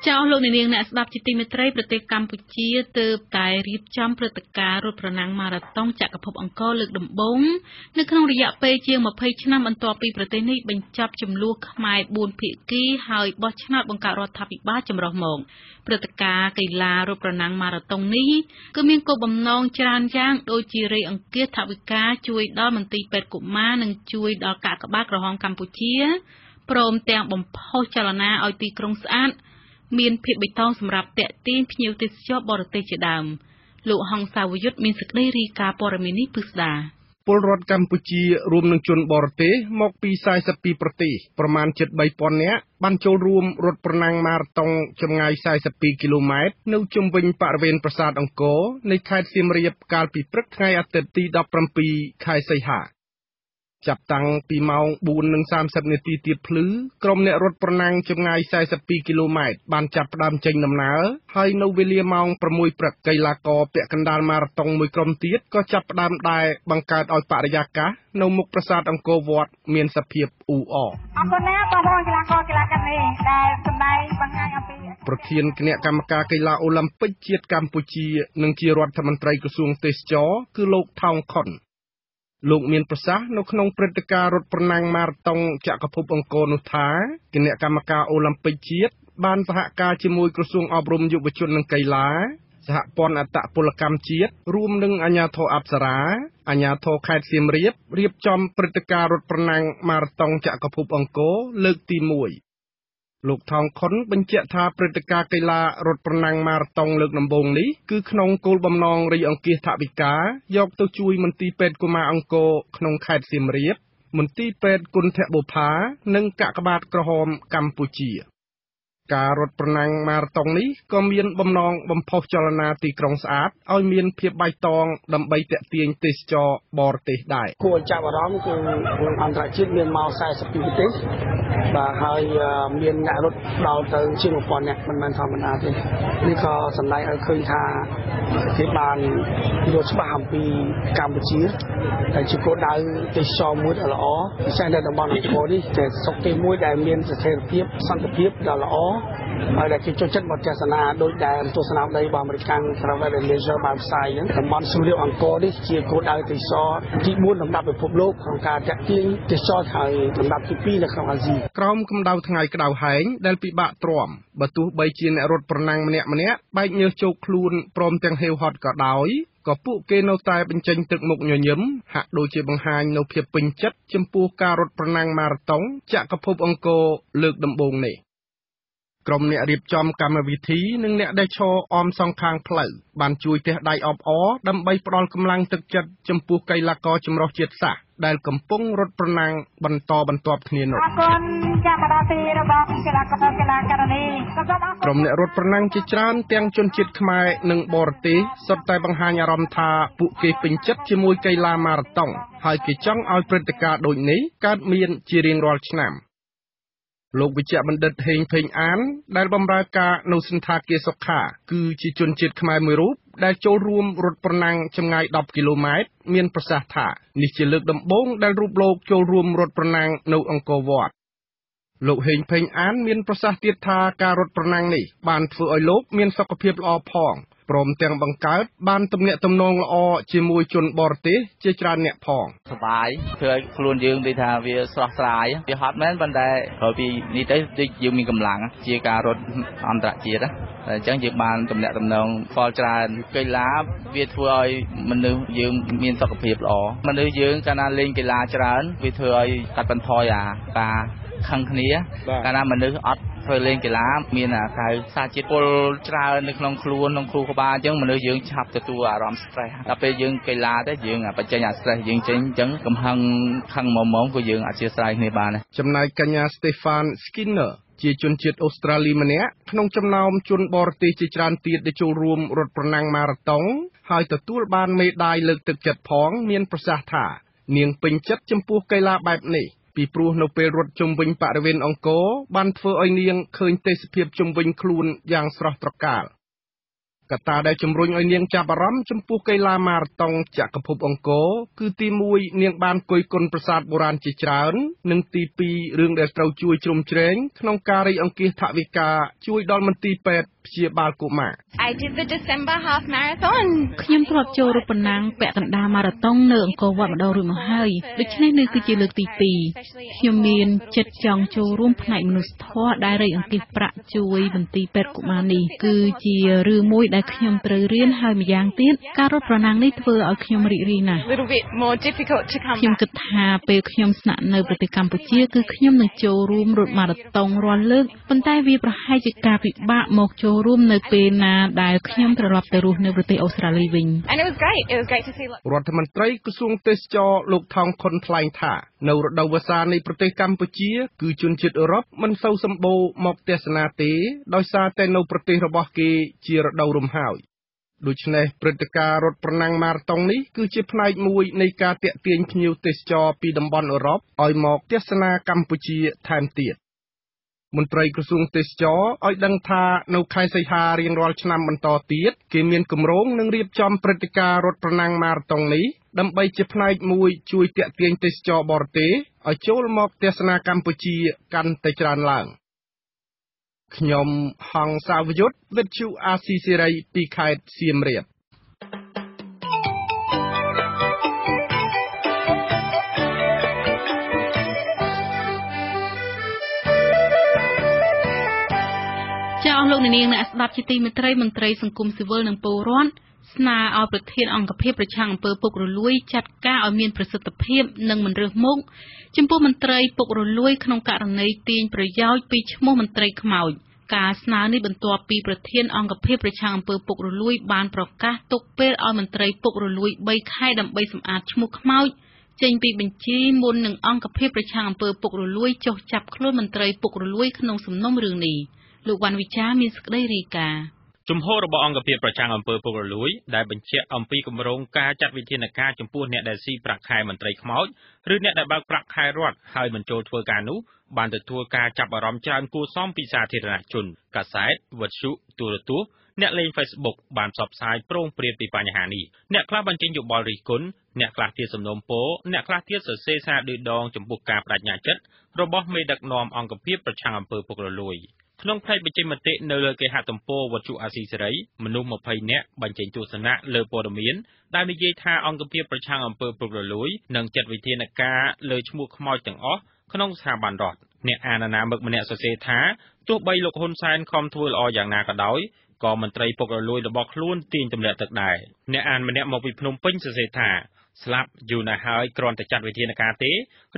ចៅលោកនាងអ្នកស្ដាប់ជាទីមេត្រីប្រទេសកម្ពុជាទើបតែរៀបចំព្រឹត្តិការណ៍រត់ប្រណាំងម៉ារ៉ាតុងចក្រភពអង្គរលើកដំបូងនៅក្នុងរយៈពេលជាង20ឆ្នាំបន្ទាប់ពីប្រទេសនេះបញ្ចប់ជម្លោះខ្មែរ4ភាគីហើយបោះឆ្នោតបង្កើតរដ្ឋាភិបាលចម្រុះមកព្រឹត្តិការណ៍កីឡារត់ប្រណាំងម៉ារ៉ាតុងនេះគឺមានគោលបំណងច្រើនយ៉ាងដូចជារៃអង្គាសថវិកាជួយដល់មន្ទីរពេទ្យកុមារនិងជួយដល់កាកបាទក្រហមកម្ពុជាព្រមទាំងបំផុសចលនាឲ្យទីក្រុងស្អាតមានភាពបៃតងសម្រាប់ទាក់ទាញភ្ញៀវទេសចរបរទេសជាដើមលោកហងសាវយុទ្ធមានសេចក្តីរាយការណ៍ព័ត៌មាននេះពិស្ដាពលរដ្ឋកម្ពុជារួមនឹងជនបរទេសមកពី42ប្រទេសប្រមាណជិត 3000 នាក់បានចូលរួមរត់ប្រណាំងម៉ារ៉ាតុងចម្ងាយ42គីឡូម៉ែត្រនៅជុំវិញបរិវេណប្រាសាទអង្គរនៃខេត្តសៀមរាបកាលពីព្រឹកថ្ងៃអាទិត្យទី17ខែសីហាចាប់តាំងពីម៉ោង 4:30 នាទីទៀតភ្លឺក្រុមអ្នករត់ប្រណាំងចម្ងាយ42គីឡូម៉ែត្របានចាប់ផ្ដើមចេញដំណើរហើយនៅវេលាម៉ោង 6 ព្រឹកកីឡាករពាក់កណ្ដាលម៉ារ៉ាតុងមួយក្រុមទៀតក៏ចាប់ផ្ដើមដែរបង្កើតឲ្យបរិយាកាសនៅមុខប្រាសាទអង្គរវត្តមានសភាពអ៊ូអរអរគុណណាស់បងប្អូនកីឡាករកីឡាកានេះដែលសម្ដែងបង្ហាញអំពីប្រធានគណៈកម្មការកីឡាអូឡ িম্প ិកជាតិកម្ពុជានិងជារដ្ឋមន្ត្រីក្រសួងទេសចរគឺលោកថោងខុនលោកមានប្រសាសន៍នៅក្នុងព្រឹត្តិការណ៍រត់ប្រណាំងម៉ារ៉ាតុងចក្រភពអង្គរនោះថាគណៈកម្មការអូឡ িম্প ិកជាតិបានសហការជាមួយក្រសួងអប់រំយុវជននិងកីឡាសហព័ន្ធអត្តពលកម្មជាតិរួមនឹងអាជ្ញាធរអប្សរាអាជ្ញាធរខេត្តសៀមរាបរៀបចំព្រឹត្តិការណ៍រត់ប្រណាំងម៉ារ៉ាតុងចក្រភពអង្គរលើកទី1លោកថោងខុនបញ្ជាក់ថាព្រឹត្តិការណ៍កីឡារត់ប្រណាំងម៉ារ៉ាតុងលើកដំបូងនេះគឺក្នុងគោលបំណងរៃអង្គាសថវិកាយកទៅជួយមន្ទីរពេទ្យកុមារអង្គរក្នុងខេត្តសៀមរាបមន្ទីរពេទ្យគុណធបុប្ផានិងកាកបាទក្រហមកម្ពុជាការរត់ប្រណាំងម៉ារ៉ាតុងនេះក៏មានបំណងបំផុសចលនាទីក្រុងស្អាតឲ្យមានភាពបៃតងដើម្បីទាក់ទាញទេសចរបរទេសដែរគួរចាប់អារម្មណ៍គឺអន្តរជាតិមានមក42ប្រទេសបាទហើយមានអ្នករត់ដល់ទៅជាង 1000 នាក់មិនមែនធម្មតាទេនេះក៏សម្ដែងឲ្យឃើញថាគេបានយល់ច្បាស់អំពីកម្ពុជាដែលជាគោលដៅទេសចរមួយដ៏ល្អពិសេសនៅតំបន់អង្គរនេះជាស្រុកទីមួយដែលមានស្ថិរភាពសន្តិភាពដ៏ល្អហើយដែលគេចូលចិត្តមកទស្សនាដោយដែលទស្សនាវដ្តីរបស់អាមេរិក Travel and Leisure បានផ្សាយហ្នឹងតំបន់សៀមរាបអង្គរនេះជាគោលដៅទេសចរទី4លំដាប់ពិភពលោកក្នុងការតាក់ទាញទេសចរហើយលំដាប់ទី2នៅក្នុងអាស៊ីក្រោមកម្ដៅថ្ងៃក្ដៅហែងដែលពិបាកទ្រាំបើទោះបីជាអ្នករត់ប្រណាំងម្នាក់បែកញើសជោកខ្លួនព្រមទាំងហេវហត់ក៏ដោយក៏ពួកគេនៅតែបញ្ចេញទឹកមុខញញឹមហាក់ដូចជាបង្ហាញនៅភាពពេញចិត្តចំពោះការរត់ប្រណាំងម៉ារ៉ាតុងចក្រភពអង្គរលើកដំបូងនេះក្រុមអ្នករៀបចំកម្មវិធីនិងអ្នកដែលឈរអមសងខាងផ្លូវបានជួយទះដៃអបអរដើម្បីផ្ដល់កម្លាំងទឹកចិត្តចំពោះកីឡាករចម្រុះជាតិសាសន៍ដែលកំពុងរត់ប្រណាំងបន្តបន្ទាប់គ្នានោះអរគុណចាំបដាទីរបស់កីឡាករកីឡាការិនីក្រុមអ្នករត់ប្រណាំងជាច្រើនទាំងជនជាតិខ្មែរនិងបរទេសសុទ្ធតែបង្ហាញអារម្មណ៍ថាពួកគេពេញចិត្តជាមួយកីឡាម៉ារ៉ាតុងហើយគេចង់ឲ្យព្រឹត្តិការណ៍ដូចនេះកើតមានជារៀងរាល់ឆ្នាំលោកវិជ្ជបណ្ឌិតហេងផេងអានដែលបម្រើការនៅសន្តាគារសុខាគឺជាជនជាតិខ្មែរមួយរូបដែលចូលរួមរត់ប្រណាំងចម្ងាយ10គីឡូម៉ែត្រមានប្រសាសន៍ថានេះជាលើកដំបូងដែលរូបលោកចូលរួមរត់ប្រណាំងនៅអង្គរវត្តលោកហេងផេងអានមានប្រសាសន៍ទៀតថាការរត់ប្រណាំងនេះបានធ្វើឲ្យលោកមានសុខភាពល្អផង ព្រមទាំងបង្កើតបានទំនាក់ទំនងល្អជាមួយជនបរទេសជាច្រើនអ្នកផងសប្បាយធ្វើឲ្យខ្លួនយើងដូចថាវាស្រស់ស្រាយវាហត់មែនប៉ុន្តែក្រោយពីនេះទៅដូចយើងមានកម្លាំងជាការរត់អន្តរជាតិអញ្ចឹងយើងបានទំនាក់ទំនងផលច្រើនកីឡាវាធ្វើឲ្យមនុស្សយើងមានសុខភាពល្អមនុស្សយើងកាលណាលេងកីឡាច្រើនវាធ្វើឲ្យកាត់បន្ថយការខឹងគ្នាកាលណាមនុស្សអត់ធ្វើលេងកីឡាមានសារជាតិពុលច្រើននៅក្នុងខ្លួនក្នុងខួរក្បាលអញ្ចឹងមនុស្សយើងឆាប់ទទួលអារម្មណ៍ stress ដល់ពេលយើងកីឡាទៅយើងបញ្ចេញអា stress យើងចេញអញ្ចឹងកំហឹងខឹងមុំក៏យើងអធិស្ឋានគ្នាបានដែរចំណែកកញ្ញា Stefan Skinner ជាជនជាតិអូស្ត្រាលីម្នាក់ក្នុងចំណោមជនបរទេសជាច្រើនទៀតដែលចូលរួមរត់ប្រណាំងម៉ារ៉ាតុងហើយទទួលបានមេដាយលើកទឹកចិត្តផងមានប្រសាសន៍ថានាងពេញចិត្តចំពោះកីឡាបែបនេះពីព្រោះនៅពេលរត់ជុំវិញបរិវេណអង្គរបានធ្វើឲ្យនាងឃើញទេសភាពជុំវិញខ្លួនយ៉ាងស្រស់ត្រកាលកត្តាដែលជំរុញឲ្យនាងចាប់អារម្មណ៍ចំពោះកីឡាម៉ារ៉ាតុងចក្រភពអង្គរគឺទី1នាងបានគយគន់ប្រាសាទបុរាណជាច្រើននិងទី2រឿងដែលត្រូវជួយជ្រោមជ្រែងក្នុងការរៃអង្គាសថវិកាជួយដល់មន្ទីរពេទ្យព្យាបាលកុមារ I did the December half marathon ខ្ញុំធ្លាប់ចូលរត់ប្រណាំងពាក់កណ្ដាលម៉ារ៉ាតុងនៅអង្គរវត្តម្ដងរួចមកហើយដូច្នេះនេះគឺជាលើកទី2ខ្ញុំមានចិត្តចង់ចូលរួមផ្នែកមនុស្សធម៌ដែលរៃអង្គាសប្រាក់ជួយមន្ទីរពេទ្យកុមារនេះគឺជារឿងមួយដែលខ្ញុំត្រូវរៀនហើយម្យ៉ាងទៀតការរត់ប្រណាំងនេះធ្វើឲ្យខ្ញុំរីករាយណាស់ខ្ញុំគិតថាពេលខ្ញុំស្នាក់នៅប្រទេសកម្ពុជាគឺខ្ញុំនឹងចូលរួមរត់ម៉ារ៉ាតុងរាល់លើកប៉ុន្តែវាប្រហែលជាការពិបាកមកចូលរួមនៅពេលណាដែលខ្ញុំត្រឡប់ទៅរស់នៅប្រទេសអូស្ត្រាលីវិញរដ្ឋមន្ត្រីក្រសួងទេសចរលោកថងខុនថ្លែងថានៅរដូវវស្សានៃប្រទេសកម្ពុជាគឺជនជាតិអឺរ៉ុបមិនសូវសម្បូរមកទស្សនាទេដោយសារតែនៅប្រទេសរបស់គេជារដូវរំហើយដូច្នេះព្រឹត្តិការណ៍រត់ប្រណាំងម៉ារ៉ាតុងនេះគឺជាផ្នែកមួយនៃការទាក់ទាញភ្ញៀវទេសចរពីតំបន់អឺរ៉ុបឲ្យមកទស្សនាកម្ពុជាថែមទៀតមន្ត្រីក្រសួងទេសចរឲ្យដឹងថានៅខែសីហារៀងរាល់ឆ្នាំបន្តទៀតគេមានគម្រោងនឹងរៀបចំព្រឹត្តិការណ៍រត់ប្រណាំងម៉ារ៉ាតុងនេះដើម្បីជាផ្នែកមួយជួយទាក់ទាញទេសចរបរទេសឲ្យចូលមកទស្សនាកម្ពុជាកាន់តែច្រើនឡើងខ្ញុំហងសាវយុទ្ធវិទ្យុអាស៊ីសេរីពីខេត្តសៀមរាបលោកនាងអ្នកស្ដាប់ជាទីមេត្រីមន្ត្រីសង្គមស៊ីវិលនិងពលរដ្ឋស្នើឲ្យប្រធានអង្គភិបប្រឆាំងអំពើពុករលួយចាត់ការឲ្យមានប្រសិទ្ធភាពនិងមិនរើសមុខចំពោះមន្ត្រីពុករលួយក្នុងករណីទាញប្រយោជន៍ពីឈ្មោះមន្ត្រីខ្មោចការស្នើនេះបន្ទាប់ពីប្រធានអង្គភិបប្រឆាំងអំពើពុករលួយបានប្រកាសទុកពេលឲ្យមន្ត្រីពុករលួយ3ខែដើម្បីសម្អាតឈ្មោះខ្មោចចេញពីបញ្ជីមុននឹងអង្គភិបប្រឆាំងអំពើពុករលួយចុះចាប់ខ្លួនមន្ត្រីពុករលួយក្នុងសំណុំរឿងនេះលោកវ៉ាន់វិចាមានសេចក្តីរាយការណ៍ជំហររបស់អង្គភាពប្រឆាំងអំពើពុករលួយដែលបញ្ជាក់អំពីគម្រោងការចាត់វិធានការចំពោះអ្នកដែលស៊ីប្រាក់ខែមន្ត្រីខ្មោចឬអ្នកដែលបើកប្រាក់ខែរដ្ឋហើយមិនចូលធ្វើការនោះបានទទួលការចាប់អារម្មណ៍ច្រើនគួរសមពីសាធារណជនកាសែតវិទ្យុទូរទស្សន៍អ្នកលេង Facebook បានផ្សព្វផ្សាយប្រងព្រាតពីបញ្ហានេះអ្នកខ្លះបញ្ចេញយោបល់រិះគន់អ្នកខ្លះទៀតសំណូមពរអ្នកខ្លះទៀតសរសេរសារឌឺដងចំពោះការបដិញ្ញាចិត្តរបស់មេដឹកនាំអង្គភាពប្រឆាំងអំពើពុករលួយក្នុងផ្នែកបញ្ចេញមតិនៅលើគេហទំព័រវត្ថុអាស៊ីសេរីមនុស្ស20នាក់បញ្ចេញទស្សនៈលើព័ត៌មានដែលនិយាយថាអង្គភាពប្រឆាំងអំពើពុករលួយនឹងចាត់វិធានការលើឈ្មោះខ្មោចទាំងអស់ក្នុងស្ថាប័នរដ្ឋអ្នកអានណាមឹកម្នាក់សរសេរថាទោះបីលោកហ៊ុនសែនខំធ្វើល្អយ៉ាងណាក៏ដោយក៏មន្ត្រីពុករលួយរបស់ខ្លួនទាញទម្លាក់ទឹកដែរអ្នកអានម្នាក់មកពីភ្នំពេញសរសេរថាស្លាប់យូរណាស់ហើយគ្រាន់តែចាត់វិធានការទេ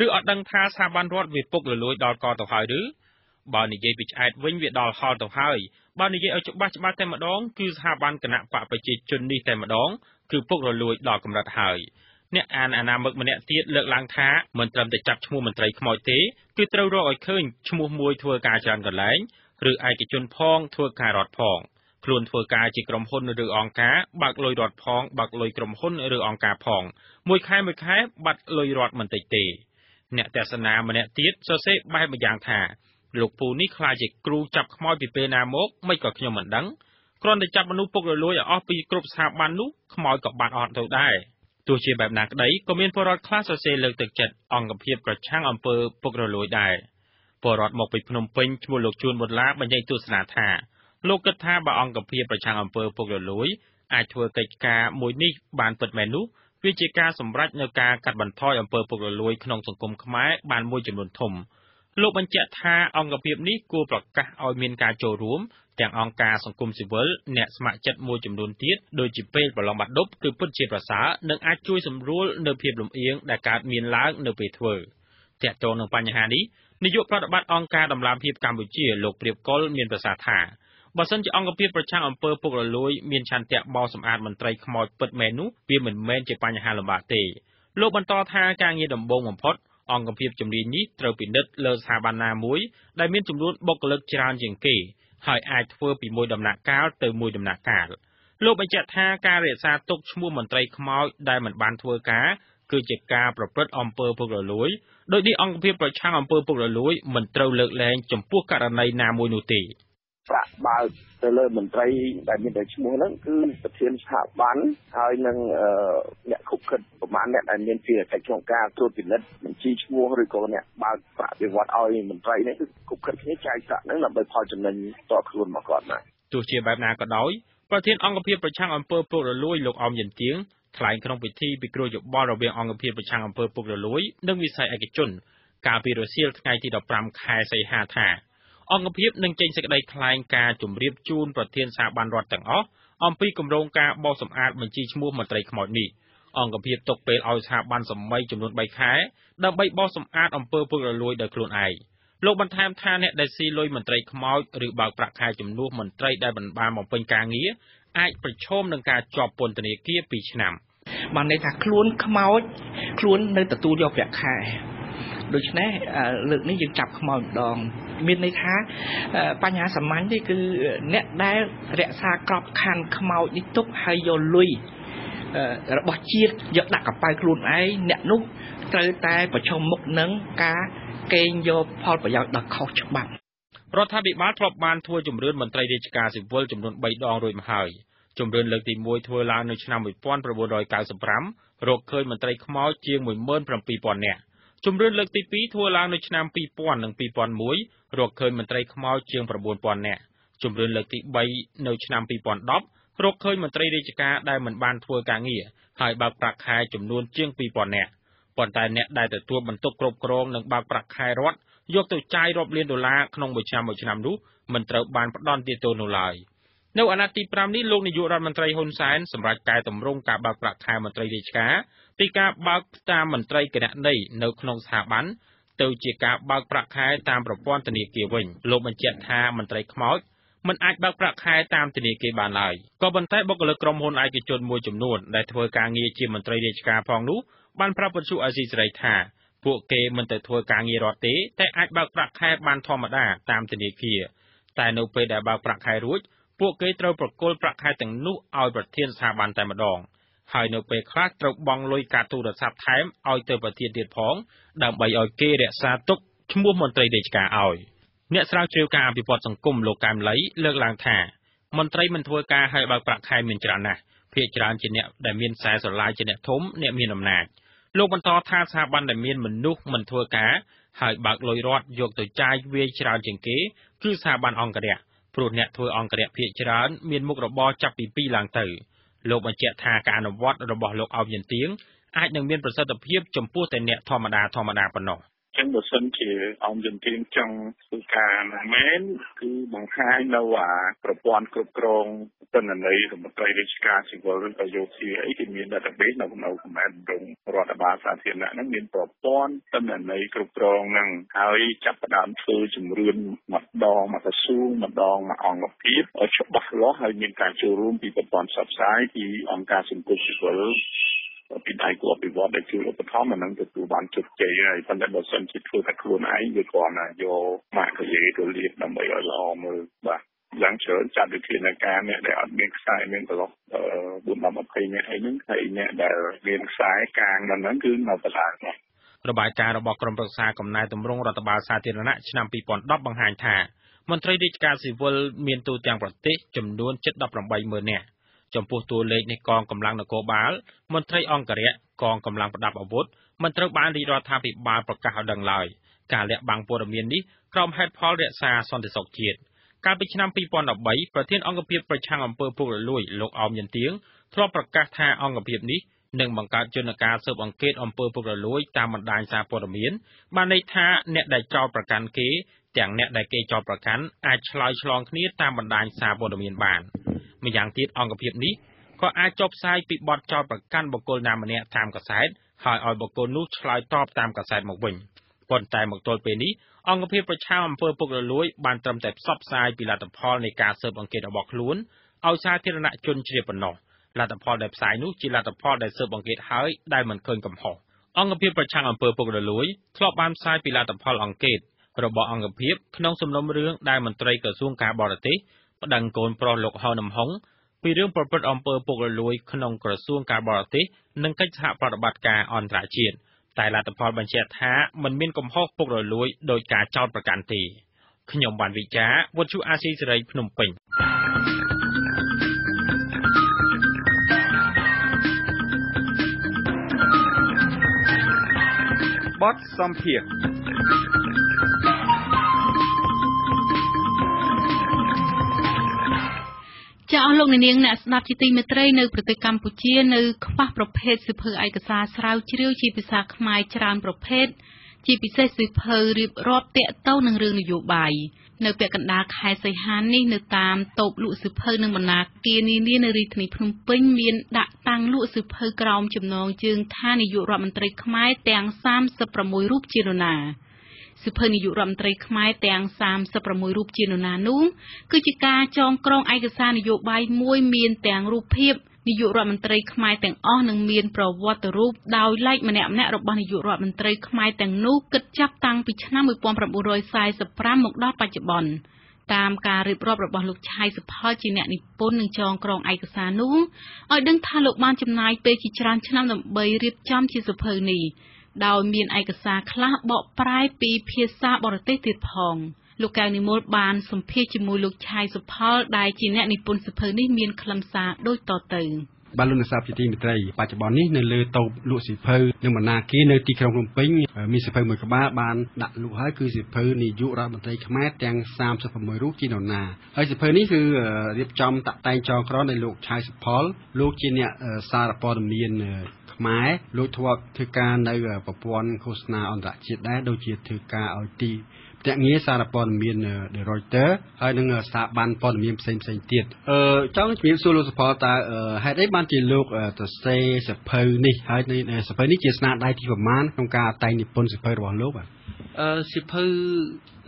ឬអត់ដឹងថាស្ថាប័នរដ្ឋវាពុករលួយដល់កទៅហើយឬបើនិយាយពីឆ្អែតវិញវាដល់ហល់ទៅហើយបើនិយាយឲ្យច្បាស់តែម្ដងគឺស្ថាប័នគណៈបកប្រជាជននេះតែម្ដងគឺពុករលួយដល់កម្រិតហើយអ្នកអានអាណាមឹកម្នាក់ទៀតលើកឡើងថាមិនត្រឹមតែចាប់ឈ្មោះមន្ត្រីខ្មោចទេគឺត្រូវរកឲ្យឃើញឈ្មោះមួយធ្វើការច្រើនកន្លែងឬឯកជនផងធ្វើការរដ្ឋផងខ្លួនធ្វើការជាក្រុមហ៊ុនឬអង្គការបើកលុយរដ្ឋផងបើកលុយក្រុមហ៊ុនឬអង្គការផងមួយខែបាត់លុយរដ្ឋមិនតិចទេអ្នកទស្សនាម្នាក់ទៀតសរសេរបែបម្យ៉ាងថាលោកពូនេះខ្លាចជាគ្រូចាប់ខ្មោចពីពេលណាមកមិនក៏ខ្ញុំមិនដឹងគ្រាន់តែចាប់មនុស្សពុករលួយឲ្យអស់ពីគ្រប់ស្ថាប័ននោះខ្មោចក៏បាត់អត់ទៅដែរទោះជាបែបណាក្តីក៏មានពលរដ្ឋខ្លះសរសេរលើកទឹកចិត្តអង្គភាពប្រឆាំងអំពើពុករលួយដែរពលរដ្ឋមកពីភ្នំពេញឈ្មោះលោកជួនប៊ុនឡាបញ្ចេញទស្សនៈថា លោកគិតថាបើអង្គភាពប្រឆាំងអំពើពុករលួយអាចធ្វើកិច្ចការមួយនេះបានពិតមែននោះវាជាការសម្រេចនៅការកាត់បន្ថយអំពើពុករលួយក្នុងសង្គមខ្មែរបានមួយចំនួនធំលោកបញ្ជាក់ថាអង្គភាពនេះគួរប្រកាសឲ្យមានការចូលរួមទាំងអង្គការសង្គមស៊ីវិលអ្នកស្ម័គ្រចិត្តមួយចំនួនទៀតដូចជាពេលប្រឡងបាត់ឌុបគឺពិតជាប្រសើរនិងអាចជួយសម្រួលនៅភាពលំអៀងដែលកើតមានឡើងនៅពេលធ្វើទាក់ទងនឹងបញ្ហានេះនាយកប្រតិបត្តិអង្គការដំឡាភិបកម្ពុជាលោកព្រាបកុលមានប្រសាសន៍ថាបើសិនជាអង្គភាពប្រឆាំងអំពើពុករលួយមានឆន្ទៈបោសសម្អាតមន្ត្រីខ្មោចពិតមែននោះវាមិនមែនជាបញ្ហាលំបាកទេលោកបន្តថាការងារដំបូងបំផុតអង្គភាពជំនាញនេះត្រូវពិនិត្យលើស្ថាប័នណាមួយដែលមានចំនួនបុគ្គលិកច្រើនជាងគេហើយអាចធ្វើពីមួយដំណាក់កាលទៅមួយដំណាក់កាលលោកបញ្ជាក់ថាការរក្សាទុកឈ្មោះមន្ត្រីខ្មោចដែលមិនបានធ្វើការគឺជាការប្រព្រឹត្តអំពើពុករលួយដោយនេះអង្គភាពប្រឆាំងអំពើពុករលួយមិនត្រូវលើកលែងចំពោះករណីណាមួយនោះទេប្រាក់បើកទៅលើមន្ត្រីដែលមានតែឈ្មោះហ្នឹងគឺប្រធានស្ថាប័នហើយនឹងអ្នកខុបខិតប្រមាណអ្នកដែលមានជាកិច្ចក្នុងការត្រួតពិនិត្យបញ្ជីឈ្មោះឬក៏អ្នកបើកប្រាក់បៀវត្សឲ្យមន្ត្រីនេះគឺខុបខិតគ្នាចែកប្រាក់ហ្នឹងដើម្បីផលចំណេញតខ្លួនមកគាត់ណាទោះជាបែបណាក៏ដោយប្រធានអង្គភាពប្រឆាំងអំពើពុករលួយលោកអមយិនទៀងថ្លែងក្នុងពិធីពិគ្រោះយោបល់រវាងអង្គភាពប្រឆាំងអំពើពុករលួយនិងវិស័យឯកជនកាលពីរសៀលថ្ងៃទី15ខែសីហាថាអង្គភាពនឹងចេញសេចក្តីថ្លែងការណ៍ជម្រាបជូនប្រធានស្ថាប័នរដ្ឋទាំងអស់អំពីគម្រោងការបោសសម្អាតបញ្ជីឈ្មោះមន្ត្រីខ្មោចនេះអង្គភាពទុកពេលឲ្យស្ថាប័នសម័យចំនួន3ខែដើម្បីបោសសម្អាតអំពើពុករលួយដោយខ្លួនឯងលោកបន្ថែមថាអ្នកដែលស៊ីលុយមន្ត្រីខ្មោចឬបើកប្រាក់ខែជំនួសមន្ត្រីដែលមិនបានបំពេញការងារអាចប្រឈមនឹងការជាប់ពន្ធនាគារ2ឆ្នាំបានន័យថាខ្លួនខ្មោចខ្លួននៅទទួលយកប្រាក់ខែដូច្នេះលើកនេះយើងចាប់ខ្មោចម្ដងមានន័យថាបញ្ហាសាមញ្ញទេគឺអ្នកដែលរក្សាក្របខ័ណ្ឌខ្មោចនេះទុកហើយយកលុយរបស់ជាតិយកដាក់កប៉ៅខ្លួនឯងអ្នកនោះត្រូវតែប្រឈមមុខនឹងការកេងយកផលប្រយោជន៍ដ៏ខុសច្បាប់រដ្ឋាភិបាលធ្លាប់បានធ្វើជំរឿនមន្ត្រីរាជការស៊ីវិលចំនួន3ដងរួចមកហើយជំរឿនលើកទី1ធ្វើឡើងនៅឆ្នាំ1995រកឃើញមន្ត្រីខ្មោចជាង 17,000 នាក់ជំរឿនលើកទី2ធ្វើឡើងនៅឆ្នាំ2000និង2001រកឃើញមន្ត្រីខ្មោចជាង 9,000 នាក់ជំរឿនលើកទី3នៅឆ្នាំ2010រកឃើញមន្ត្រីរាជការដែលមិនបានធ្វើការងារហើយបើកប្រាក់ខែចំនួនជាង 2,000 នាក់ប៉ុន្តែអ្នកដែលទទួលបន្ទុកគ្រប់គ្រងនិងបើកប្រាក់ខែរដ្ឋយកទៅចាយរាប់លានដុល្លារក្នុងមួយឆ្នាំនោះមិនត្រូវបានផ្ដន់ទាទោនោះឡើយនៅអាណត្តិទី5នេះលោកនាយករដ្ឋមន្ត្រីហ៊ុនសែនសម្រាប់កែតម្រង់ការបើកប្រាក់ខែមន្ត្រីរាជការពីការបើកតាមមន្ត្រីគណនេយ្យនៅក្នុងស្ថាប័នទៅជាការបើកប្រាក់ខែតាមប្រព័ន្ធធនាគារវិញលោកបញ្ជាក់ថាមន្ត្រីខ្មោចមិនអាចបើកប្រាក់ខែតាមធនាគារបានឡើយក៏ប៉ុន្តែបុគ្គលិកក្រុមហ៊ុនឯកជនមួយចំនួនដែលធ្វើការងារជាមន្ត្រីរាជការផងនោះបានប្រាប់វិទ្យុអាស៊ីសេរីថាពួកគេមិនទៅធ្វើការងាររដ្ឋទេតែអាចបើកប្រាក់ខែបានធម្មតាតាមធនាគារតែនៅពេលដែលបើកប្រាក់ខែរួចពួកគេត្រូវប្រគល់ប្រាក់ខែទាំងនោះឲ្យប្រធានស្ថាប័នតែម្ដងហើយនៅពេលខ្លះត្រូវបង់លុយកាតទូរស័ព្ទថែមឲ្យទៅប្រធានទៀតផងដើម្បីឲ្យគេរក្សាទុកឈ្មោះមន្ត្រីរាជការឲ្យអ្នកស្រាវជ្រាវការអភិវឌ្ឍសង្គមលោកកែមលីលើកឡើងថាមន្ត្រីមិនធ្វើការឲ្យបើកប្រាក់ខែមានច្រើនណាស់ភាគច្រើនជាអ្នកដែលមានខ្សែស្រឡាយជាអ្នកធំអ្នកមានអំណាចលោកបន្តថាស្ថាប័នដែលមានមនុស្សមិនធ្វើការហើយបើកលុយរដ្ឋយកទៅចាយវាយច្រើនជាងគេគឺស្ថាប័នអង្គរៈព្រោះអ្នកធ្វើអង្គរៈភាគច្រើនមានមុខរបរចាប់ពី2ឡើងទៅលោកបញ្ជាក់ថាការអនុវត្តរបស់លោកអោបយិនទៀងអាចនឹងមានប្រសិទ្ធភាពចំពោះតែអ្នកធម្មតាប៉ុណ្ណោះចឹងបើសិនជាអង្គជំនាញចង់ធ្វើការមែនគឺបង្ហាញនៅប្រព័ន្ធគ្រប់គ្រងទិន្នន័យរបស់មន្ត្រីរាជការស៊ីវិលឬក៏យោធាអីគេមាន database នៅក្នុងកម្រិតដងរដ្ឋបាលសាធារណៈហ្នឹងមានប្រព័ន្ធទិន្នន័យគ្រប់គ្រងហ្នឹងហើយចាប់ផ្ដើមធ្វើជំរឿនម្ដងមកក្រសួងម្ដងមកអង្គភាពឲ្យច្បាស់លាស់ហើយមានការចូលរួមពីប្រព័ន្ធផ្សព្វផ្សាយពីអង្គការសង្គមស៊ីវិលពីដៃគូអភិវឌ្ឍដែលជួយឧបត្ថម្ភអានឹងទទួលបានជោគជ័យហើយប៉ុន្តែបើសិនជាធ្វើតែខ្លួនឯងវាគ្រាន់តែយកម៉ាកកាយទៅលាបដើម្បីឲ្យល្អមើលបាទយ៉ាងច្រើនចាត់វិធានការអ្នកដែលអត់មានខ្សែមានប្រឡោះ4-20នាក់អីហ្នឹងហើយអ្នកដែលមានខ្សែកាងហ្នឹងគឺនៅកន្លែងហ្នឹងរបាយការណ៍របស់ក្រុមប្រឹក្សាកំណែទម្រង់រដ្ឋបាលសាធារណៈឆ្នាំ2010បង្ហាញថាមន្ត្រីរាជការស៊ីវិលមានទូទាំងប្រទេសចំនួនជិត 18,000 នាក់ចំពោះតួលេខនៃកងកម្លាំងនគរបាលមន្ត្រីអង្គរៈកងកម្លាំងប្រដាប់អាវុធមិនត្រូវបានរាជរដ្ឋាភិបាលប្រកាសឲ្យដឹងឡើយការលាក់បាំងព័ត៌មាននេះក្រុមហេតុផលរក្សាសន្តិសុខជាតិ កាលពីឆ្នាំ2013ប្រធានអង្គភាពប្រឆាំងអំពើពុករលួយលោកអោមយន្ទៀងធ្លាប់ប្រកាសថាអង្គភាពនេះនឹងបង្កើតយន្តការស៊ើបអង្កេតអំពើពុករលួយតាមបណ្ដាញសារព័ត៌មានបានន័យថាអ្នកដែលចោទប្រកាន់គេទាំងអ្នកដែលគេចោទប្រកាន់អាចឆ្លើយឆ្លងគ្នាតាមបណ្ដាញសារព័ត៌មានបានម្យ៉ាងទៀតអង្គភាពនេះក៏អាចចុះផ្សាយពីបទចោទប្រកាន់បុគ្គលណាម្នាក់តាមកាសែតហើយឲ្យបុគ្គលនោះឆ្លើយតបតាមកាសែតមកវិញប៉ុន្តែមកទល់ពេលនេះអង្គភាពប្រឆាំងអំពើពុករលួយបានត្រឹមតែផ្សព្វផ្សាយពីលទ្ធផលនៃការស៊ើបអង្កេតរបស់ខ្លួនឲ្យសាធារណជនជ្រាបប៉ុណ្ណោះលទ្ធផលដែលផ្សាយនោះជាលទ្ធផលដែលស៊ើបអង្កេតហើយដែលមិនឃើញកំហុសអង្គភាពប្រឆាំងអំពើពុករលួយធ្លាប់បានផ្សាយពីលទ្ធផលអង្កេតរបស់អង្គភាពក្នុងសំណុំរឿងដែលមន្ត្រីក្រសួងការបរទេសប្តឹងកូនប្រុសលោកហៅនំហុងពីរឿងប្រព្រឹត្តអំពើពុករលួយក្នុងក្រសួងការបរទេសនិងកិច្ចសហប្រតិបត្តិការអន្តរជាតិតែលទ្ធផលបញ្ជាក់ថាមិនមានកំហុសពុករលួយដោយការចោទប្រកាន់ទេខ្ញុំបានវិចារវត្ថុអាស៊ីសេរីភ្នំពេញបទសម្ភាសន៍ចាអស់លោកនាងអ្នកស្ដាប់ជាទីមេត្រីនៅប្រទេសកម្ពុជានៅខ្វះប្រភេទសៀវភៅឯកសារស្រាវជ្រាវជាភាសាខ្មែរច្រើនប្រភេទជាពិសេសសៀវភៅរៀបរាប់ទាក់ទងនឹងរឿងនយោបាយនៅពាក់កណ្ដាលខែសីហានេះនៅតាមតូបលក់សៀវភៅនិងបណ្ណាគារនានានៅរាជធានីភ្នំពេញមានដាក់តាំងលក់សៀវភៅក្រោមចំណងជើងថានាយករដ្ឋមន្ត្រីខ្មែរទាំង36រូបជានរណាសៀវភៅនាយករដ្ឋមន្ត្រីខ្មែរទាំង36រូបជានរណានោះគឺជាការចងក្រងឯកសារនយោបាយមួយមានទាំងរូបភាពនាយករដ្ឋមន្ត្រីខ្មែរទាំងអស់និងមានប្រវត្តិរូបដោយឡែកម្នាក់ៗរបស់នាយករដ្ឋមន្ត្រីខ្មែរទាំងនោះគិតចាប់តាំងពីឆ្នាំ1945មកដល់បច្ចុប្បន្នតាមការរៀបរាប់របស់លោកឆៃសុផលជាអ្នកនិពន្ធនិងចងក្រងឯកសារនោះឲ្យដឹងថាលោកបានចំណាយពេលជាច្រើនឆ្នាំដើម្បីរៀបចំជាសៀវភៅនេះដោយមានឯកសារខ្លះបកប្រែពីភាសាបរទេសទៀតផងលោកកៅនិមលបានសម្ភាសជាមួយលោកឆៃសុផលដែលជាអ្នកនិពន្ធសៀវភៅនេះមានខ្លឹមសារដូចតទៅបាទលោកអ្នកស្ដាប់ជាទីមេត្រីបច្ចុប្បន្ននេះនៅលើតូបលក់សៀវភៅនិងបណ្ណាគារនៅទីក្រុងភ្នំពេញមានសៀវភៅមួយក្បាលបានដាក់លក់ហើយគឺសៀវភៅនាយករដ្ឋមន្ត្រីខ្មែរទាំង36រូបជានរណាហើយសៀវភៅនេះគឺរៀបចំតាក់តែងចងក្រងដោយលោកឆៃសុផលលោកជាអ្នកសារព័ត៌មានខ្មែរលោកធ្វើការនៅប្រព័ន្ធឃោសនាអន្តរជាតិដែរដូចជាធ្វើការឲ្យទីភ្នាក់ងារសារព័ត៌មាន The Reuters ហើយនឹងស្ថាប័នព័ត៌មានផ្សេងៗទៀតចង់ជំរាបសួរលោកសុផលតើហេតុអីបានជាលោកសរសេរសៀវភៅនេះហើយសៀវភៅនេះជាស្នាដៃទីប្រមាណក្នុងការតែងនិពន្ធសៀវភៅរបស់លោកបាទសៀវភៅ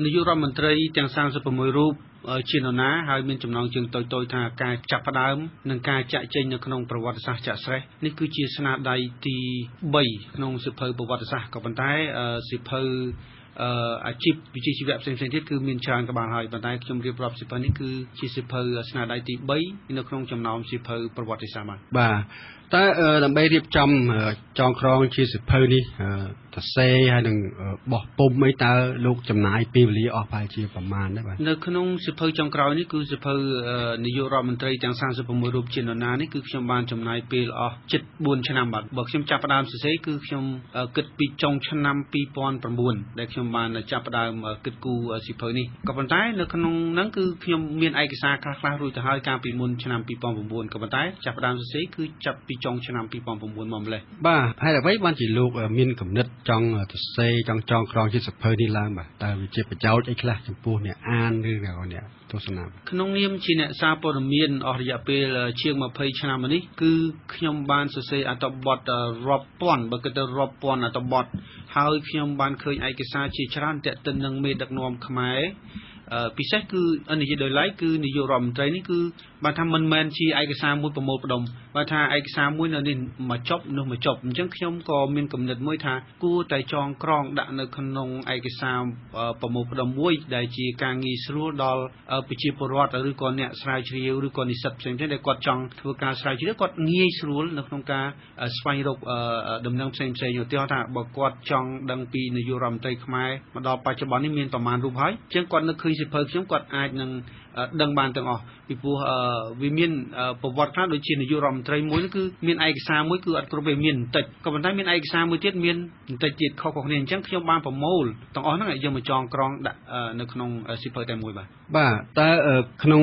នាយករដ្ឋមន្ត្រីទាំង36រូបជានរណាហើយមានចំណងជើងតូចៗថាការចាប់ផ្ដើមនិងការចាក់ចេញនៅក្នុងប្រវត្តិសាស្ត្រចាក់ស្រេះនេះគឺជាស្នាដៃទី3ក្នុងសៀវភៅប្រវត្តិសាស្ត្រក៏ប៉ុន្តែសៀវភៅអាជីពវិជ្ជាជីវៈផ្សេងៗទៀតគឺមានច្រើនក្បាលហើយប៉ុន្តែខ្ញុំរៀបរាប់សៀវភៅនេះគឺជាសៀវភៅស្នាដៃទី3នៅក្នុងចំណោមសៀវភៅប្រវត្តិសាស្ត្របាទតើដើម្បីរៀបចំចងក្រងជាសៀវភៅនេះសរសេរហើយនឹងបោះពុម្ពអីតើលោកចំណាយពេលវេលាអស់ប្រហែលជាប្រមាណដែរបាទនៅក្នុងសៀវភៅចុងក្រោយនេះគឺសៀវភៅនាយករដ្ឋមន្ត្រីទាំង36រូបជានរណានេះគឺខ្ញុំបានចំណាយពេលអស់ជិត4ឆ្នាំបាទបើខ្ញុំចាប់ផ្ដើមសរសេរគឺខ្ញុំគិតពីចុងឆ្នាំ2009ដែលខ្ញុំបានចាប់ផ្ដើមគិតគូរសៀវភៅនេះក៏ប៉ុន្តែនៅក្នុងហ្នឹងគឺខ្ញុំមានឯកសារខ្លះៗរួចទៅហើយកាលពីមុនឆ្នាំ2009ក៏ប៉ុន្តែចាប់ផ្ដើមសរសេរគឺចាប់ពីចុងឆ្នាំ2009មកម្លេះបាទហើយអ្វីបានជាលោកមានគំនិតចង់សរសេរចង់ចងក្រងជាសៀវភៅនេះឡើងបាទតើវាជាប្រយោជន៍អីខ្លះចំពោះអ្នកអានឬអ្នកទស្សនាក្នុងនាមជាអ្នកសារព័ត៌មានអស់រយៈពេលជាង20ឆ្នាំមកនេះគឺខ្ញុំបានសរសេរអត្ថបទរាប់ពាន់បើគិតទៅរាប់ពាន់អត្ថបទហើយខ្ញុំបានឃើញឯកសារជាច្រើនទាក់ទិននឹងមេដឹកនាំខ្មែរពិសេសគឺនិយាយដោយឡែកគឺនាយករដ្ឋមន្ត្រីនេះគឺបានថាមិនមែនជាឯកសារមួយប្រមូលផ្ដុំបើថាឯកសារមួយនៅនេះមកចប់នោះមកចប់អញ្ចឹងខ្ញុំក៏មានគំនិតមួយថាគួរតែចងក្រងដាក់នៅក្នុងឯកសារប្រមូលផ្ដុំមួយដែលជាការងាយស្រួលដល់ប្រជាពលរដ្ឋឬក៏អ្នកស្រាវជ្រាវឬក៏និស្សិតផ្សេងៗដែលគាត់ចង់ធ្វើការស្រាវជ្រាវគាត់ងាយស្រួលនៅក្នុងការស្វែងរកដំណឹងផ្សេងៗឧទាហរណ៍ថាបើគាត់ចង់ដឹងពីនាយករដ្ឋមន្ត្រីខ្មែរមកដល់បច្ចុប្បន្ននេះមានប្រមាណរូបហើយអញ្ចឹងគាត់នឹកឃើញសៀវភៅខ្ញុំគាត់អាចនឹង ដឹងបានទាំងអស់ពីព្រោះវាមានប្រវត្តិខ្លះដូចជានាយករដ្ឋមន្ត្រីមួយគឺមានឯកសារមួយគឺអត់គ្រប់ទេមានបន្តិចក៏ប៉ុន្តែមានឯកសារមួយទៀតមានបន្តិចទៀតខុសៗគ្នាអញ្ចឹងខ្ញុំបានប្រមូលទាំងអស់ហ្នឹងឲ្យយកមកចងក្រងដាក់នៅក្នុងសៀវភៅតែមួយបាទតើក្នុង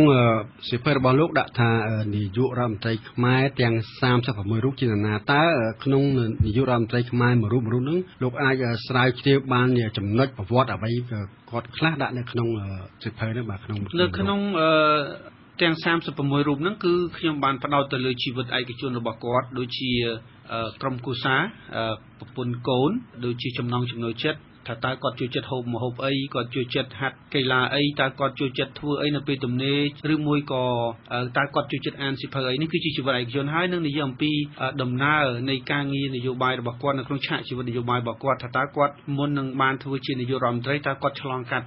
សៀវភៅរបស់លោកដាក់ថានាយករដ្ឋមន្ត្រីខ្មែរទាំង36រូបជានរណាតើក្នុងនាយករដ្ឋមន្ត្រីខ្មែរមួយរូបហ្នឹងលោកអាចស្រាវជ្រាវបានចំណុចប្រវត្តិអ្វីគាត់ខ្លះដាក់នៅក្នុងសៀវភៅហ្នឹងបាទក្នុងទាំង36រូបហ្នឹងគឺខ្ញុំបានផ្ដោតទៅលើជីវិតឯកជនរបស់គាត់ដូចជាក្រុមគ្រួសារប្រពន្ធកូនដូចជាចំណង់ចំណូលចិត្តថាតើគាត់ចូលចិត្តហូបម្ហូបអីគាត់ចូលចិត្តហាត់កីឡាអីតើគាត់ចូលចិត្តធ្វើអីនៅពេលទំនេរឬមួយក៏តើគាត់ចូលចិត្តអានសៀវភៅអីនេះគឺជាជីវិតឯកជនហើយនឹងនិយាយអំពីដំណើរនៃការងារនយោបាយរបស់គាត់នៅក្នុងឆាកជីវិតនយោបាយរបស់គាត់ថាតើគាត់មុននឹងបានធ្វើជានាយករដ្ឋមន្ត្រីតើគាត់ឆ្លងកាត់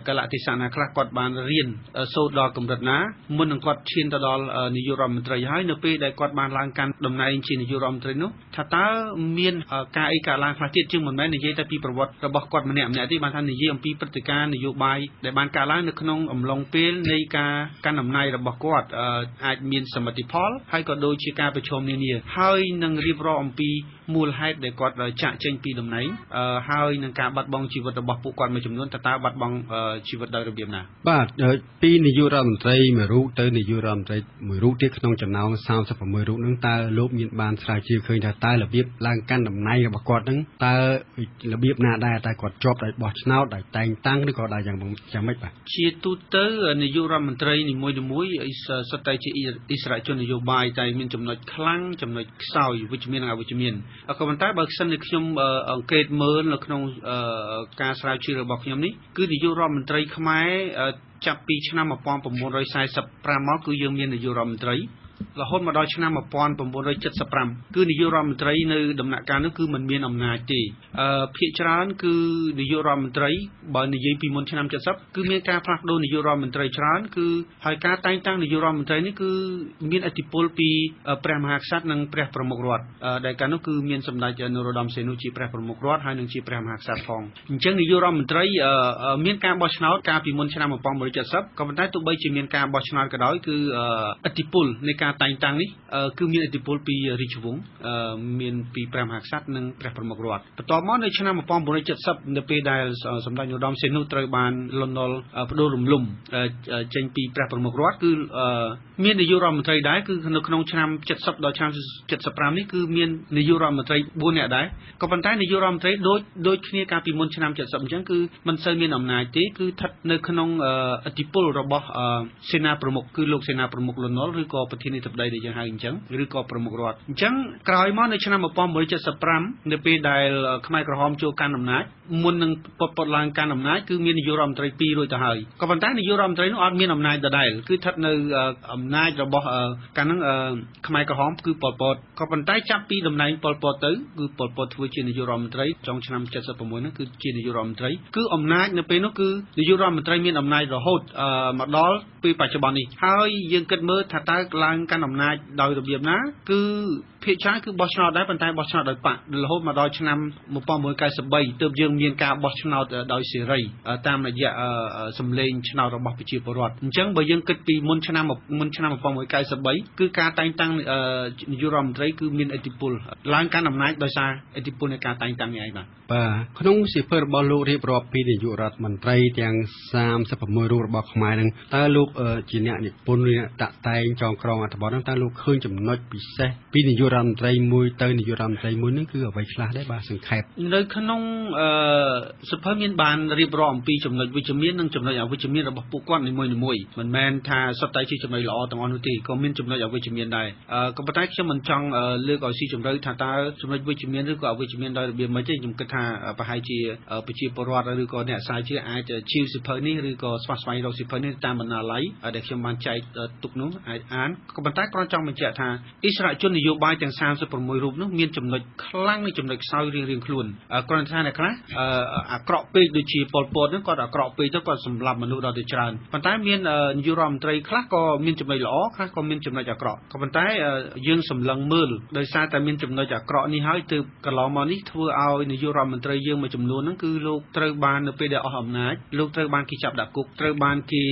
កលៈទេសៈណាខ្លះគាត់បានរៀនសូត្រដល់កម្រិតណាមុននឹងគាត់ឈានទៅដល់នាយករដ្ឋមន្ត្រីហើយនៅពេលដែលគាត់បានឡើងកាន់តំណែងជានាយករដ្ឋមន្ត្រីនោះថាតើមានការអីកើតឡើងខ្លះទៀតជាងមិនមែននិយាយតែពីប្រវត្តិរបស់គាត់ម្នាក់ទេបានថានិយាយអំពីព្រឹត្តិការណ៍នយោបាយដែលបានកើតឡើងនៅក្នុងអំឡុងពេលនៃការកាន់អំណាចរបស់គាត់អាចមានសមិទ្ធផលហើយក៏ដូចជាការប្រឈមនានាហើយនឹងរៀបរាប់អំពីមូលហេតុដែលគាត់ចាក់ចេញពីតំណែងហើយនឹងការបាត់បង់ជីវិតរបស់ពួកគាត់មួយចំនួនតើបាត់បង់ជីវិតដោយរបៀបណាបាទពីនាយករដ្ឋមន្ត្រីមួយរូបទៅនាយករដ្ឋមន្ត្រីមួយរូបទៀតក្នុងចំណោម36រូបហ្នឹងតើលោកមានបានស្រាវជ្រាវឃើញថាតើរបៀបឡើងកាន់តំណែងរបស់គាត់ហ្នឹងតើរបៀបណាដែរតើគាត់ជាប់ដោយបោះឆ្នោតដោយតែងតាំងឬក៏ដោយយ៉ាងម៉េចបាទជាទូទៅនាយករដ្ឋមន្ត្រីនីមួយៗសុទ្ធតែជាអិសរាជជននយោបាយតែមានចំណុចខ្លាំងចំណុចខ្សោយវិជ្ជមាននិងអវិជ្ជមានក៏ប៉ុន្តែបើសិនជាខ្ញុំអង្កេតមើលនៅក្នុងការស្រាវជ្រាវរបស់ខ្ញុំនេះគឺនាយករដ្ឋមន្ត្រីខ្មែរចាប់ពីឆ្នាំ1945មកគឺយើងមាននាយករដ្ឋមន្ត្រីរហូតមកដល់ឆ្នាំ1975គឺនាយករដ្ឋមន្ត្រីនៅដំណាក់កាលនោះគឺមិនមានអំណាចទេភាគច្រើនគឺនាយករដ្ឋមន្ត្រីបើនិយាយពីមុនឆ្នាំ70គឺមានការផ្លាស់ប្ដូរនាយករដ្ឋមន្ត្រីច្រើនគឺហើយការតែងតាំងនាយករដ្ឋមន្ត្រីនេះគឺមានឥទ្ធិពលពីព្រះមហាក្សត្រនិងព្រះប្រមុខរដ្ឋដែលកាលនោះគឺមានសម្ដេចនរោត្តមសីហនុជាព្រះប្រមុខរដ្ឋហើយនិងជាព្រះមហាក្សត្រផងអញ្ចឹងនាយករដ្ឋមន្ត្រីមានការបោះឆ្នោតកាលពីមុនឆ្នាំ1970ក៏ប៉ុន្តែទោះបីជាមានការបោះឆ្នោតក៏ដោយគឺឥទ្ធិពលនៃការតែងតាំងនេះគឺមានឥទ្ធិពលពីរាជវង្សមានពីព្រះមហាក្សត្រនិងព្រះប្រមុខរដ្ឋបន្ទាប់មកនៅឆ្នាំ1970នៅពេលដែលសម្ដេចនរោត្តមសីហនុត្រូវបានលន់នល់ផ្ដួលរំលំចេញពីព្រះប្រមុខរដ្ឋគឺមាននាយករដ្ឋមន្ត្រីដែរគឺនៅក្នុងឆ្នាំ70ដល់ឆ្នាំ75នេះគឺមាននាយករដ្ឋមន្ត្រី4នាក់ដែរក៏ប៉ុន្តែនាយករដ្ឋមន្ត្រីដូចគ្នាកាលពីមុនឆ្នាំ70អញ្ចឹងគឺមិនសូវមានអំណាចទេគឺស្ថិតនៅក្នុងឥទ្ធិពលរបស់សេនាប្រមុខគឺលោកសេនាប្រមុខលន់នល់ឬក៏ប្រធានាធិបតីដែលយើងហៅអញ្ចឹងឬក៏ប្រមុខរដ្ឋអញ្ចឹងក្រោយមកនៅឆ្នាំ1975នៅពេលដែលខ្មែរក្រហមចូលកាន់អំណាចមុននឹងពតឡើងកាន់អំណាចគឺមាននាយករដ្ឋមន្ត្រី2រួចទៅហើយក៏ប៉ុន្តែនាយករដ្ឋមន្ត្រីនោះអត់មានអំណាចដដែលគឺស្ថិតនៅអំណាចរបស់កាលហ្នឹងខ្មែរក្រហមគឺប៉ុលពតក៏ប៉ុន្តែចាប់ពីតំណែងប៉ុលពតទៅគឺប៉ុលពតធ្វើជានាយករដ្ឋមន្ត្រីចុងឆ្នាំ76ហ្នឹងគឺជានាយករដ្ឋមន្ត្រីគឺអំណាចនៅពេលនោះគឺនាយករដ្ឋមន្ត្រីមានអំណាចរហូតមកដល់ពេលបច្ចុប្បន្ននេះហើយយើងគិតមើលថាតើឡើងកាន់អំណាចដោយរបៀបណាគឺភាគច្រើនគឺបោះឆ្នោតដែរប៉ុន្តែបោះឆ្នោតដោយបករហូតមកដល់ឆ្នាំ1993ទើបយើងមានការបោះឆ្នោតដោយសេរីតាមរយៈសម្លេងឆ្នោតរបស់ប្រជាពលរដ្ឋអញ្ចឹងបើយើងគិតពីមុនឆ្នាំ1993គឺការតែងតាំងនាយករដ្ឋមន្ត្រីគឺមានឥទ្ធិពលឡើងកាន់អំណាចដោយសារឥទ្ធិពលនៃការតែងតាំងនេះឯងបាទក្នុងសៀវភៅរបស់លោករៀបរាប់ពីនាយករដ្ឋមន្ត្រីទាំង36រូបរបស់ខ្មែរនឹងតើលោកជាអ្នកនិពន្ធឬអ្នកតាក់តែងចងក្រងអត្ថបទហ្នឹងតើលោកឃើញចំណុចពិសេសពីនាយករដ្ឋមន្ត្រីមួយទៅនាយករដ្ឋមន្ត្រីមួយហ្នឹងគឺអ្វីខ្លះដែរបាទសង្ខេបនៅក្នុងសៀវភៅមានបានរៀបរាប់អំពីចំណុចវិជ្ជមាននិងចំណុចអវិជ្ជមានរបស់ពួកគាត់នីមួយៗមិនមែនថាសុទ្ធតែជាចំណុចល្អទាំងអស់នោះទេក៏មានចំណុចអវិជ្ជមានដែរក៏ប៉ុន្តែខ្ញុំមិនចង់លើកឲ្យស៊ីជម្រៅថាតើចំណុចវិជ្ជមានឬក៏អវិជ្ជមានដោយរបៀបម៉េចទេខ្ញុំគិតថាប្រហែលជាប្រជាពលរដ្ឋឬក៏អ្នកស្រាវជ្រាវអាចជឿសៀវភៅនេះឬក៏ស្វះស្វែងរកសៀវភៅនេះតាមបណ្ណាល័យដែលខ្ញុំបានចែកទុកនោះអាចអានក៏ប៉ុន្តែគ្រាន់ចង់បញ្ជាក់ថាអិសរាជជននយោបាយ ទាំង36រូបនោះមានចំណុចខ្លាំងនិងចំណុចខ្សោយរៀងៗខ្លួនគ្រាន់តែថាអ្នកខ្លះអាក្រក់ពេកដូចជាប៉ុលពតហ្នឹងគាត់អាក្រក់ពេកទៅគាត់សម្លាប់មនុស្សដល់ទៅច្រើនប៉ុន្តែមាននាយករដ្ឋមន្ត្រីខ្លះក៏មានចំណុចល្អខ្លះក៏មានចំណុចអាក្រក់ក៏ប៉ុន្តែយើងសម្លឹងមើលដោយសារតែមានចំណុចអាក្រក់នេះហើយទើបកន្លងមកនេះធ្វើឲ្យនាយករដ្ឋមន្ត្រីយើងមួយចំនួនហ្នឹងគឺលោកត្រូវបាននៅពេលដែលអស់អំណាចលោកត្រូវបានគេចាប់ដាក់គុកត្រូវបានគេ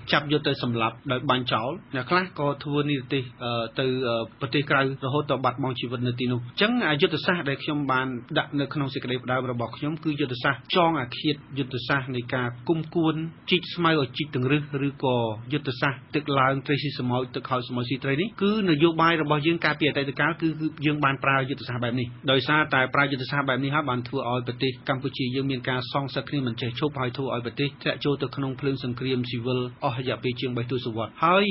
ចាប់យកទៅសម្លាប់ដោយបាញ់ចោលអ្នកខ្លះក៏ធ្វើនិទេសទៅប្រទេសក្រៅរហូតដល់បាត់បង់ជីវិតនៅទីនោះអញ្ចឹងយុទ្ធសាស្ត្រដែលខ្ញុំបានដាក់នៅក្នុងសេចក្តីផ្ដាំរបស់ខ្ញុំគឺយុទ្ធសាស្ត្រចងអាឃាតយុទ្ធសាស្ត្រនៃការគុំគួនជីកស្មៅឲ្យជីកទាំងរឹសឬក៏យុទ្ធសាស្ត្រទឹកឡើងត្រីស៊ីសមុទ្រទឹកខោសមុទ្រស៊ីត្រីនេះគឺនយោបាយរបស់យើងកាលពីអតីតកាលគឺយើងបានប្រើយុទ្ធសាស្ត្របែបនេះដោយសារតែប្រើយុទ្ធសាស្ត្របែបនេះហើយបានធ្វើឲ្យប្រទេសកម្ពុជាយើងមានការសងសឹកគ្នាមិនចេះឈប់ហើយធ្វើឲ្យប្រទេសធ្លាក់ចូលទៅក្នុងភ្លើងសង្គ្រាមស៊ីវិលអស់រយៈពេលជាង3ទសវត្សរ៍ហើ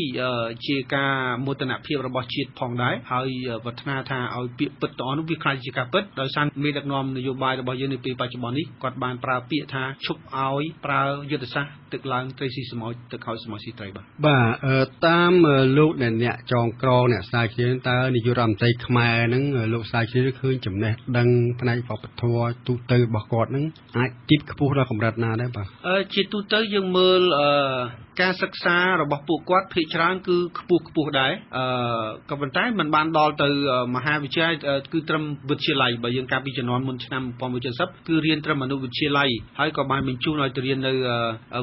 យជាការមោទនភាពរបស់ជាតិផងដែរហើយប្រាថ្នាថាឲ្យពាក្យពិតទាំងអស់នោះវាខ្លាចជាការពិតដោយសារមេដឹកនាំនយោបាយរបស់យើងនៅពេលបច្ចុប្បន្ននេះគាត់បានប្រើពាក្យថាឈប់ឲ្យប្រើយុទ្ធសាស្ត្រទឹកឡើងត្រីស៊ីសមុទ្រទឹកខោសមុទ្រស៊ីត្រីបាទតាមលោកអ្នកចងក្រងអ្នកសាជាតើនាយករដ្ឋមន្ត្រីខ្មែរហ្នឹងលោកសាជាឃើញចំណេះដឹងផ្នែកវប្បធម៌ទូទៅរបស់គាត់ហ្នឹងអាចទីបខ្ពស់ដល់កម្រិតណាដែរបាទជាទូទៅយើងមើលការសិក្សារបស់ពួកគាត់ភាគច្រើនគឺខ្ពស់ដែរក៏ប៉ុន្តែมันបានដល់ទៅមហាវិទ្យាល័យគឺត្រឹមវិទ្យាល័យបើយើងកាលពីជំនាន់មុនឆ្នាំ1970គឺរៀនត្រឹមអនុវិទ្យាល័យហើយក៏បានបញ្ជូនឲ្យទៅរៀននៅ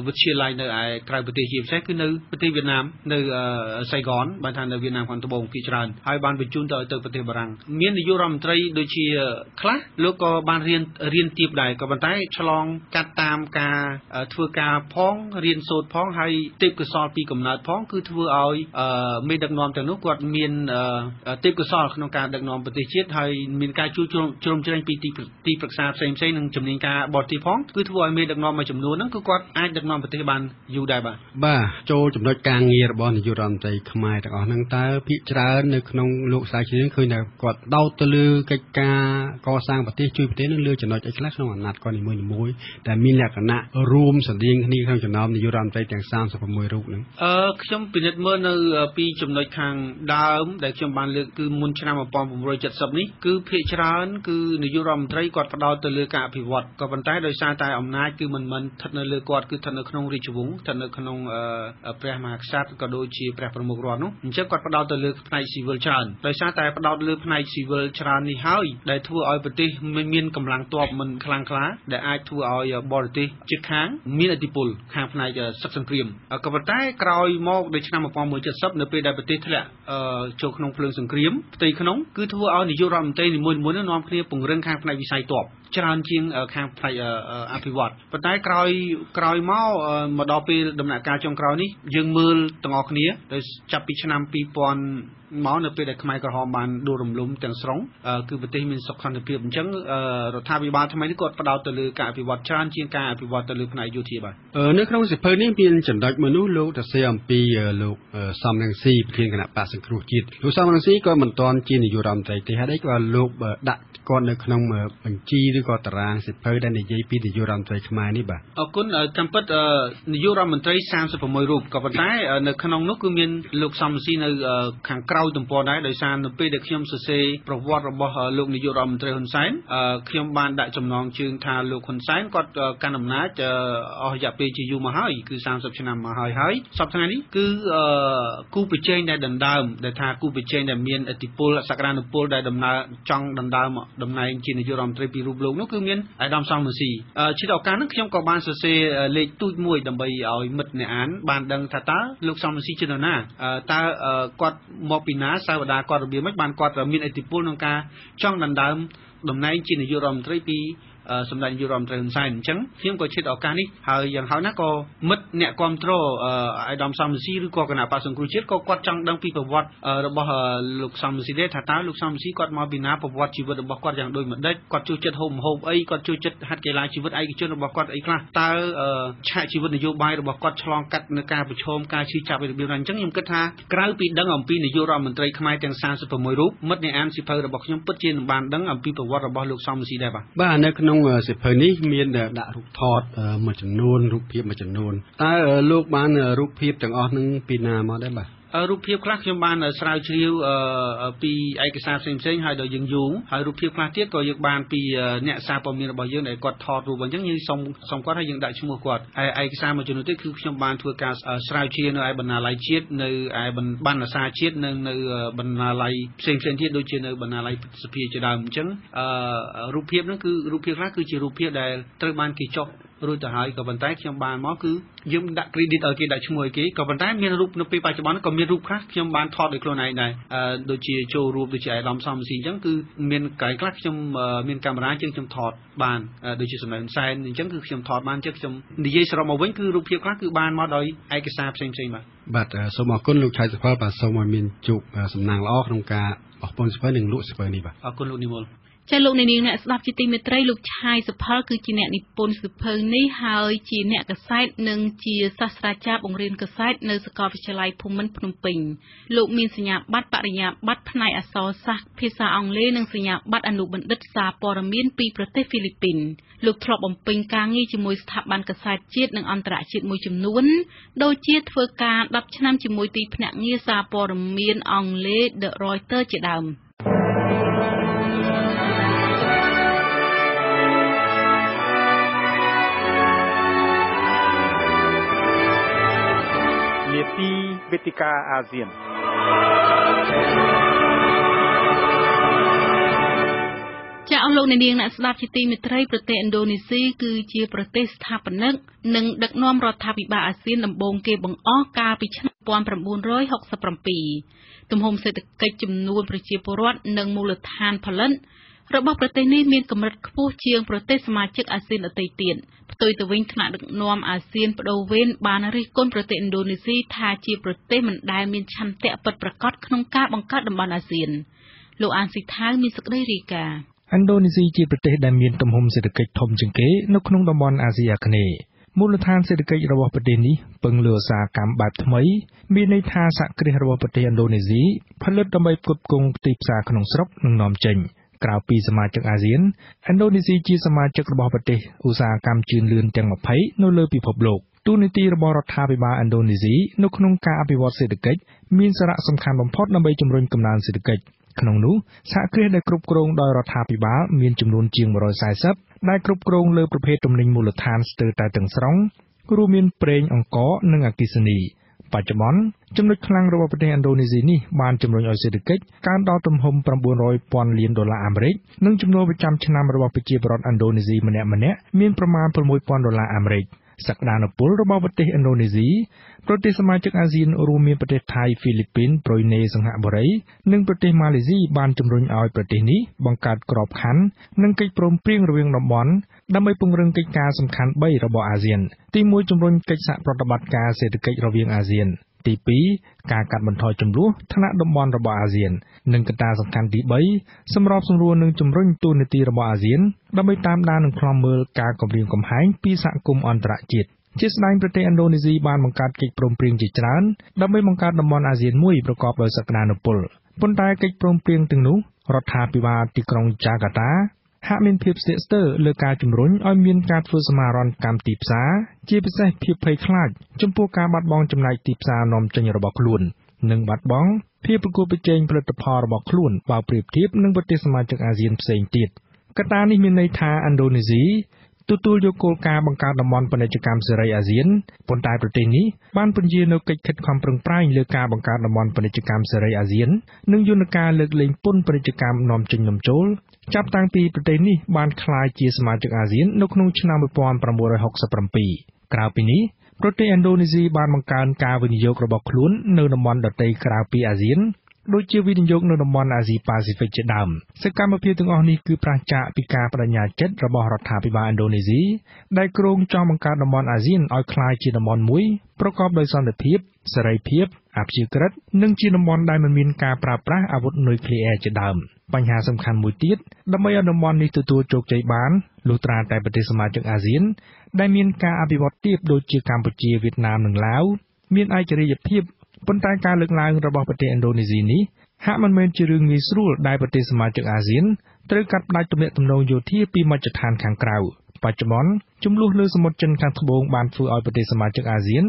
វិទ្យាល័យនៅឯក្រៅប្រទេសជាពិសេសគឺនៅប្រទេសវៀតណាមនៅសៃហ្គនបានថានៅវៀតណាមខាងត្បូងភាគច្រើនហើយបានបញ្ជូនទៅប្រទេសបារាំងមាននាយករដ្ឋមន្ត្រីដូចជាខ្លះលោកក៏បានរៀនទាបដែរក៏ប៉ុន្តែឆ្លងកាត់តាមការធ្វើការផងរៀនសូត្រផងហើយទេពកោសល្យពីកំណើតផងគឺធ្វើឲ្យមេដឹកនាំទាំងនោះគាត់មានទេពកោសល្យក្នុងការដឹកនាំប្រទេសជាតិហើយមានការជួយជ្រោមជ្រែងពីទីប្រឹក្សាផ្សេងៗនិងជំនាញការបរទេសផងគឺធ្វើឲ្យមេដឹកនាំមួយចំនួនហ្នឹងគឺគាត់អាចដឹកនាំប្រទេសបានយូរដែរបាទចូលចំណុចការងាររបស់នាយករដ្ឋមន្ត្រីខ្មែរទាំងអស់ហ្នឹងតើភាគច្រើននៅក្នុងលោកសាជាឃើញថាគាត់ដោតទៅលើកិច្ចការកសាងប្រទេសជួយប្រទេសនឹងលើចំណុចអីខ្លះក្នុងអាណត្តិគាត់នីមួយៗដែលមានលក្ខណៈរួមស្រដៀងគ្នាក្នុងចំណោមនាយករដ្ឋមន្ត្រីទាំង36រូបហ្នឹងខ្ញុំពិនិត្យមើលនៅពីចំណុចខាងដើមដែលខ្ញុំបានលើកគឺមុនឆ្នាំ1970នេះគឺភាគច្រើនគឺនាយករដ្ឋមន្ត្រីគាត់ផ្ដោតទៅលើការអភិវឌ្ឍក៏ប៉ុន្តែដោយសារតែអំណាចគឺមិនស្ថិតនៅលើគាត់គឺស្ថិតនៅក្នុងរាជវង្សស្ថិតនៅក្នុងព្រះមហាក្សត្រក៏ដូចជាព្រះប្រមុខរដ្ឋនោះអញ្ចឹងគាត់ផ្ដោតទៅលើផ្នែកស៊ីវិលច្រើនដោយសារតែផ្ដោតលើផ្នែកស៊ីវិលច្រើននេះហើយដែលធ្វើឲ្យប្រទេសមានកម្លាំងទ័ពមិនខ្លាំងក្លាដែលអាចធ្វើឲ្យបរទេសជិតខាងមានឥទ្ធិពលខាងផ្នែកសឹកសង្គ្រាមក៏ប៉ុន្តែក្រោយមកនៅឆ្នាំ1970នៅពេលដែលប្រទេសធ្លាក់ចូលក្នុងភ្លើងសង្គ្រាមផ្ទៃក្នុងគឺធ្វើឲ្យនាយករដ្ឋមន្ត្រីនីមួយៗនាំគ្នាពង្រឹងខាងផ្នែកវិស័យទ័ពច្រើនជាងខាងផ្នែកអភិវឌ្ឍប៉ុន្តែក្រោយមកដល់ពេលដំណាក់កាលចុងក្រោយនេះយើងមើលទាំងអស់គ្នាដោយចាប់ពីឆ្នាំ2000មកនៅពេលដែលខ្មែរក្រហមបានដួលរំលំទាំងស្រុងគឺប្រទេសមានសុខសន្តិភាពអញ្ចឹងរដ្ឋាភិបាលថ្មីនេះគាត់ផ្ដោតទៅលើការអភិវឌ្ឍច្រើនជាងការអភិវឌ្ឍទៅលើផ្នែកយោធាបាទនៅក្នុងសៀវភៅនេះមានចំណុចមួយនោះលោកសរសេរអំពីលោកសំរងស៊ីប្រធានគណៈបក្សសង្គ្រោះជាតិលោកសំរងស៊ីក៏មិនទាន់ជានាយករដ្ឋមន្ត្រីទេហេតុអីក៏លោកដាក់គាត់នៅក្នុងបញ្ជីឬក៏តារាងសៀវភៅដែលនិយាយពីនាយករដ្ឋមន្ត្រីខ្មែរនេះបាទអរគុណតាមពិតនាយករដ្ឋមន្ត្រី36រូបក៏ប៉ុន្តែនៅក្នុងនោះគឺមានលោកសំរងស៊ីនៅខាងក្រៅទំព័រដែរដោយសារនៅពេលដែលខ្ញុំសរសេរប្រវត្តិរបស់លោកនាយករដ្ឋមន្ត្រីហ៊ុនសែនខ្ញុំបានដាក់ចំណងជើងថាលោកហ៊ុនសែនគាត់កាន់អំណាចអស់រយៈពេលជាយូរមកហើយគឺ30ឆ្នាំមកហើយសប្តាហ៍នេះគឺគូប្រជែងដែលដណ្ដើមដែលថាគូប្រជែងដែលមានឥទ្ធិពលសក្តានុពលដែលចង់ដណ្ដើមតំណែងជានាយករដ្ឋមន្ត្រីពីរូបលោកនោះគឺមានអាដាមសំរងស៊ីជាឱកាសនោះខ្ញុំក៏បានសរសេរលេខទូចមួយដើម្បីឲ្យមិត្តអ្នកអានបានដឹងថាតើលោកសំរងស៊ីជានរណាតើគាត់មកពីណាសាវតាគាត់របៀបម៉េចបានគាត់មានឥទ្ធិពលក្នុងការចង់ដណ្ដើមតំណែងជានាយករដ្ឋមន្ត្រីពីសម្ដេចនាយករដ្ឋមន្ត្រីហ៊ុនសែនអញ្ចឹងខ្ញុំក៏ឈិតឱកាសនេះហើយយ៉ាងហោចណាស់ក៏មិត្តអ្នកគ្រប់គ្រងអាដាមសំរងស៊ីឬក៏គណៈបក្សសង្គ្រោះជាតិក៏គាត់ចង់ដឹងពីប្រវត្តិរបស់លោកសំរងស៊ីដែរថាតើលោកសំរងស៊ីគាត់មកពីណាប្រវត្តិជីវិតរបស់គាត់យ៉ាងដូចម្ដេចគាត់ចូលចិត្តហូបម្ហូបអីគាត់ចូលចិត្តហាត់កីឡាជីវិតឯកជនរបស់គាត់អីខ្លះតើឆាកជីវិតនយោបាយរបស់គាត់ឆ្លងកាត់នៅការប្រឈមការឈឺចាប់របៀបណាអញ្ចឹងខ្ញុំគិតថាក្រៅពីដឹងអំពីនាយករដ្ឋមន្ត្រីខ្មែរទាំង36រូបមិត្តអ្នកអានសៀវភៅរបស់ខ្ញុំពិតជានឹងបានដឹងអំពីប្រវត្តិរបស់លោកសំរងស៊ីដែរបាទនៅក្នុងសៀវភៅនេះមានដាក់រូបថតមួយចំនួនរូបភាពមួយចំនួនតើលោកបានរូបភាពទាំងអស់នឹងពីណាមកដែរបាទ រូបភាពខ្លះខ្ញុំបានស្រាវជ្រាវពីឯកសារផ្សេងៗហើយដល់យើងយូរហើយរូបភាពខ្លះទៀតក៏យើងបានពីអ្នកសារព័ត៌មានរបស់យើងដែលគាត់ថតរូបអញ្ចឹងយើងសុំគាត់ឲ្យយើងដាក់ឈ្មោះគាត់ហើយឯកសារមួយចំនួនទៀតគឺខ្ញុំបានធ្វើការស្រាវជ្រាវនៅឯបណ្ណាល័យជាតិនៅឯបណ្ណសារជាតិនិងនៅបណ្ណាល័យផ្សេងៗទៀតដូចជានៅបណ្ណាល័យសភាជាដើមអញ្ចឹងរូបភាពហ្នឹងគឺរូបភាពខ្លះគឺជារូបភាពដែលត្រូវបានគេចុះរួចទៅហើយក៏ប៉ុន្តែខ្ញុំបានមកគឺយើងដាក់ credit ឲ្យគេដាក់ឈ្មោះឲ្យគេក៏ប៉ុន្តែមានរូបនៅពេលបច្ចុប្បន្នក៏មានរូបខ្លះខ្ញុំបានថតដោយខ្លួនឯងដែរដូចជាចូលរូបដូចជាអាយដាមសំស៊ីអញ្ចឹងគឺមានកន្លែងខ្លះខ្ញុំមានកាមេរ៉ាជាងខ្ញុំថតបានដូចជាសម្ដែងសែនអញ្ចឹងគឺខ្ញុំថតបានជាងខ្ញុំនិយាយសរុបមកវិញគឺរូបភាពខ្លះគឺបានមកដោយឯកសារផ្សេងៗបាទសូមអរគុណលោកឆៃសុផលបាទសូមឲ្យមានជោគសំណាងល្អក្នុងការបោះពុនសៀវភៅនិងលក់សៀវភៅនេះបាទអរគុណលោកនិមលចាលោកនាងអ្នកស្ដាប់ជាទីមេត្រីលោកឆាយសុផលគឺជាអ្នកនិពន្ធសៀវភៅនេះហើយជាអ្នកកសែតនិងជាសាស្ត្រាចារ្យបង្រៀនកសែតនៅសាកលវិទ្យាល័យភូមិន្ទភ្នំពេញលោកមានសញ្ញាបត្របរិញ្ញាបត្រផ្នែកអក្សរសាស្ត្រភាសាអង់គ្លេសនិងសញ្ញាបត្រអនុបណ្ឌិតសារព័ត៌មានពីប្រទេសហ្វីលីពីនលោកធ្លាប់បំពេញការងារជាមួយស្ថាប័នកសែតជាតិនិងអន្តរជាតិមួយចំនួនដូចជាធ្វើការ10ឆ្នាំជាមួយទីភ្នាក់ងារសារព័ត៌មានអង់គ្លេស The Reuters ជាដើមពីវេទិកាអាស៊ានចាអស់លោកអ្នកនាងអ្នកស្ដាប់ជាទីមេត្រីប្រទេសឥណ្ឌូនេស៊ីគឺជាប្រទេសស្ថាបនិកនិងដឹកនាំរដ្ឋាភិបាលអាស៊ានដំបូងគេបង្អស់កាលពីឆ្នាំ1967ទំហំសេដ្ឋកិច្ចចំនួនប្រជាពលរដ្ឋនិងមូលដ្ឋានផលិតរបស់ប្រទេសនេះមានកម្រិតខ្ពស់ជាងប្រទេសសមាជិកអាស៊ានដទៃទៀតផ្ទុយទៅវិញថ្នាក់ដឹកនាំអាស៊ានបដូវវេនបានរិះគន់ប្រទេសឥណ្ឌូនេស៊ីថាជាប្រទេសមិនដែលមានឆន្ទៈពិតប្រាកដក្នុងការបង្កើតតំបន់អាស៊ានលោកអានស៊ីថាវមានសេចក្តីរាយការណ៍ឥណ្ឌូនេស៊ីជាប្រទេសដែលមានទំហំសេដ្ឋកិច្ចធំជាងគេនៅក្នុងតំបន់អាស៊ីអាគ្នេយ៍មូលដ្ឋានសេដ្ឋកិច្ចរបស់ប្រទេសនេះពឹងលើឧស្សាហកម្មបែបថ្មីមានន័យថាសហគ្រាសរបស់ប្រទេសឥណ្ឌូនេស៊ីផលិតដើម្បីផ្គត់ផ្គង់ទីផ្សារក្នុងស្រុកនិងនាំចេញក្រៅពីសមាជិកអាស៊ានឥណ្ឌូនេស៊ីជាសមាជិករបស់ប្រទេសឧស្សាហកម្មជឿនលឿនទាំង20នៅលើពិភពលោកទូនីតិរបស់រដ្ឋាភិបាលឥណ្ឌូនេស៊ីនៅក្នុងការអភិវឌ្ឍសេដ្ឋកិច្ចមានសារៈសំខាន់បំផុតដើម្បីជំរុញកំណើនសេដ្ឋកិច្ចក្នុងនោះសហគ្រាសដែលគ្រប់គ្រងដោយរដ្ឋាភិបាលមានចំនួនជាង140ដែលគ្រប់គ្រងលើប្រភេទទំនិញមូលដ្ឋានស្ទើរតែទាំងស្រុងរួមមានប្រេងអង្ករនិងអគ្គិសនីបច្ចុប្បន្នចំណុចខ្លាំងរបស់ប្រទេសឥណ្ឌូនេស៊ីនេះបានជំរុញឲ្យសេដ្ឋកិច្ចកើនដល់ទំហំ$900 លានអាមេរិកនិងចំនួនប្រចាំឆ្នាំរបស់ប្រជាពលរដ្ឋឥណ្ឌូនេស៊ីម្នាក់ៗមានប្រមាណ$6,000អាមេរិកសក្តានុពលរបស់ប្រទេសឥណ្ឌូនេស៊ីប្រទេសសមាជិកអាស៊ានរួមមានប្រទេសថៃហ្វីលីពីនប្រុយណេសិង្ហបុរីនិងប្រទេសម៉ាឡេស៊ីបានជំរុញឲ្យប្រទេសនេះបង្កើតក្របខ័ណ្ឌនិងកិច្ចព្រមព្រៀងរវាងតំបន់ដើម្បីពង្រឹងកិច្ចការសំខាន់3របស់អាស៊ានទី1ជំរុញកិច្ចសហប្រតិបត្តិការសេដ្ឋកិច្ចរវាងអាស៊ានទី2ការកាត់បន្ថយជម្លោះថ្នាក់តំបន់របស់អាស៊ាននិងកត្តាសំខាន់ទី3សម្របសម្រួលនិងជំរុញទូនាទីរបស់អាស៊ានដើម្បីតាមដាននិងឃ្លាំមើលការគំរាមកំហែងពីសហគមន៍អន្តរជាតិជាស្ដែងប្រទេសឥណ្ឌូនេស៊ីបានបង្កើតកិច្ចព្រមព្រៀងជាច្រើនដើម្បីបង្កើតតំបន់អាស៊ានមួយប្រកបដោយសក្តានុពលប៉ុន្តែកិច្ចព្រមព្រៀងទាំងនោះរដ្ឋាភិបាលទីក្រុងចាកាតាហាក់មានភាពស្ទាក់ស្ទើរលើការជំរុញឲ្យមានការធ្វើសមាហរណកម្មទីផ្សារជាពិសេសភាពភ័យខ្លាចចំពោះការបាត់បង់ចំណែកទីផ្សារនាំចេញរបស់ខ្លួននិងបាត់បង់ភាពប្រកួតប្រជែងផលិតផលរបស់ខ្លួនបើប្រៀបធៀបនឹងប្រទេសសមាជិកអាស៊ានផ្សេងទៀតកត្តានេះមានន័យថាឥណ្ឌូនេស៊ីទទួលយកគោលការណ៍បង្កើតតំបន់ពាណិជ្ជកម្មសេរីអាស៊ានប៉ុន្តែប្រទេសនេះបានពន្យានៅកិច្ចខិតខំប្រឹងប្រែងលើការបង្កើតតំបន់ពាណិជ្ជកម្មសេរីអាស៊ាននិងយន្តការលើកលែងពន្ធពាណិជ្ជកម្មនាំចេញនាំចូលចាប់តាំងពីប្រទេសនេះបានក្លាយជាសមាជិកអាស៊ាននៅក្នុងឆ្នាំ1967ក្រៅពីនេះប្រទេសឥណ្ឌូនេស៊ីបានបង្កើនការវិនិយោគរបស់ខ្លួននៅតំបន់ដទៃក្រៅពីអាស៊ានដូចជាវិនិយោគនៅតំបន់អាស៊ីប៉ាស៊ីហ្វិកជាដើមសកម្មភាពទាំងអស់នេះគឺប្រឆាចពីការបដិញ្ញាចិត្តរបស់រដ្ឋាភិបាលឥណ្ឌូនេស៊ីដែលគ្រោងចង់បង្កើតតំបន់អាស៊ានឲ្យក្លាយជាតំបន់មួយប្រកបដោយសន្តិភាពសេរីភាពអព្យាក្រឹតនិងជាតំបន់ដែលមិនមានការប្រើប្រាស់អាវុធនុយក្លេអ៊ែរជាដើមបញ្ហាសំខាន់មួយទៀតដើម្បីឲ្យតំបន់នេះទទួលជោគជ័យបានលុះត្រាតែប្រទេសសមាជិកអាស៊ានដែលមានការអភិវឌ្ឍទាបដូចជាកម្ពុជាវៀតណាមនិងឡាវមានឯករាជ្យភាពប៉ុន្តែការលើកឡើងរបស់ប្រទេសឥណ្ឌូនេស៊ីនេះហាក់មិនមែនជារឿងងាយស្រួលដែលប្រទេសសមាជិកអាស៊ានត្រូវកាត់ផ្តាច់ទំនាក់ទំនងយោធាពីមជ្ឈដ្ឋានខាងក្រៅ បច្ចុប្បន្នចំនួនលើសមុទ្រចិនខាងត្បូងបានធ្វើឲ្យប្រទេសសមាជិកអាស៊ាន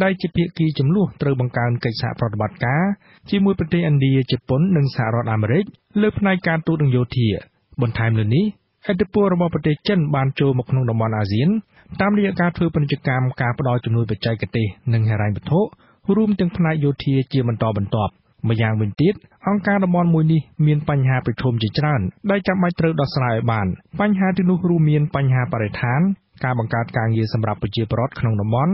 ដែលជាភាគីចំនួនត្រូវបង្កើនកិច្ចសហប្រតិបត្តិការជាមួយប្រទេសឥណ្ឌាជប៉ុននិងសហរដ្ឋអាមេរិកលើផ្នែកការទូតនិងយោធាបន្ថែមលើនេះឥទ្ធិពលរបស់ប្រទេសចិនបានចូលមកក្នុងតំបន់អាស៊ានតាមរយៈការធ្វើពាណិជ្ជកម្មការផ្ដល់ជំនួយបច្ចេកទេសនិងហិរញ្ញវត្ថុរួមទាំងផ្នែកយោធាជាបន្តបន្ទាប់ម្យ៉ាងវិញទៀតអង្គការតំបន់មួយនេះមានបញ្ហាប្រឈមជាច្រើនដែលចាំបាច់ត្រូវដោះស្រាយឲ្យបានបញ្ហាទាំងនោះរួមមានបញ្ហាបរិស្ថានការបង្កើតការងារសម្រាប់ប្រជាពលរដ្ឋក្នុងតំបន់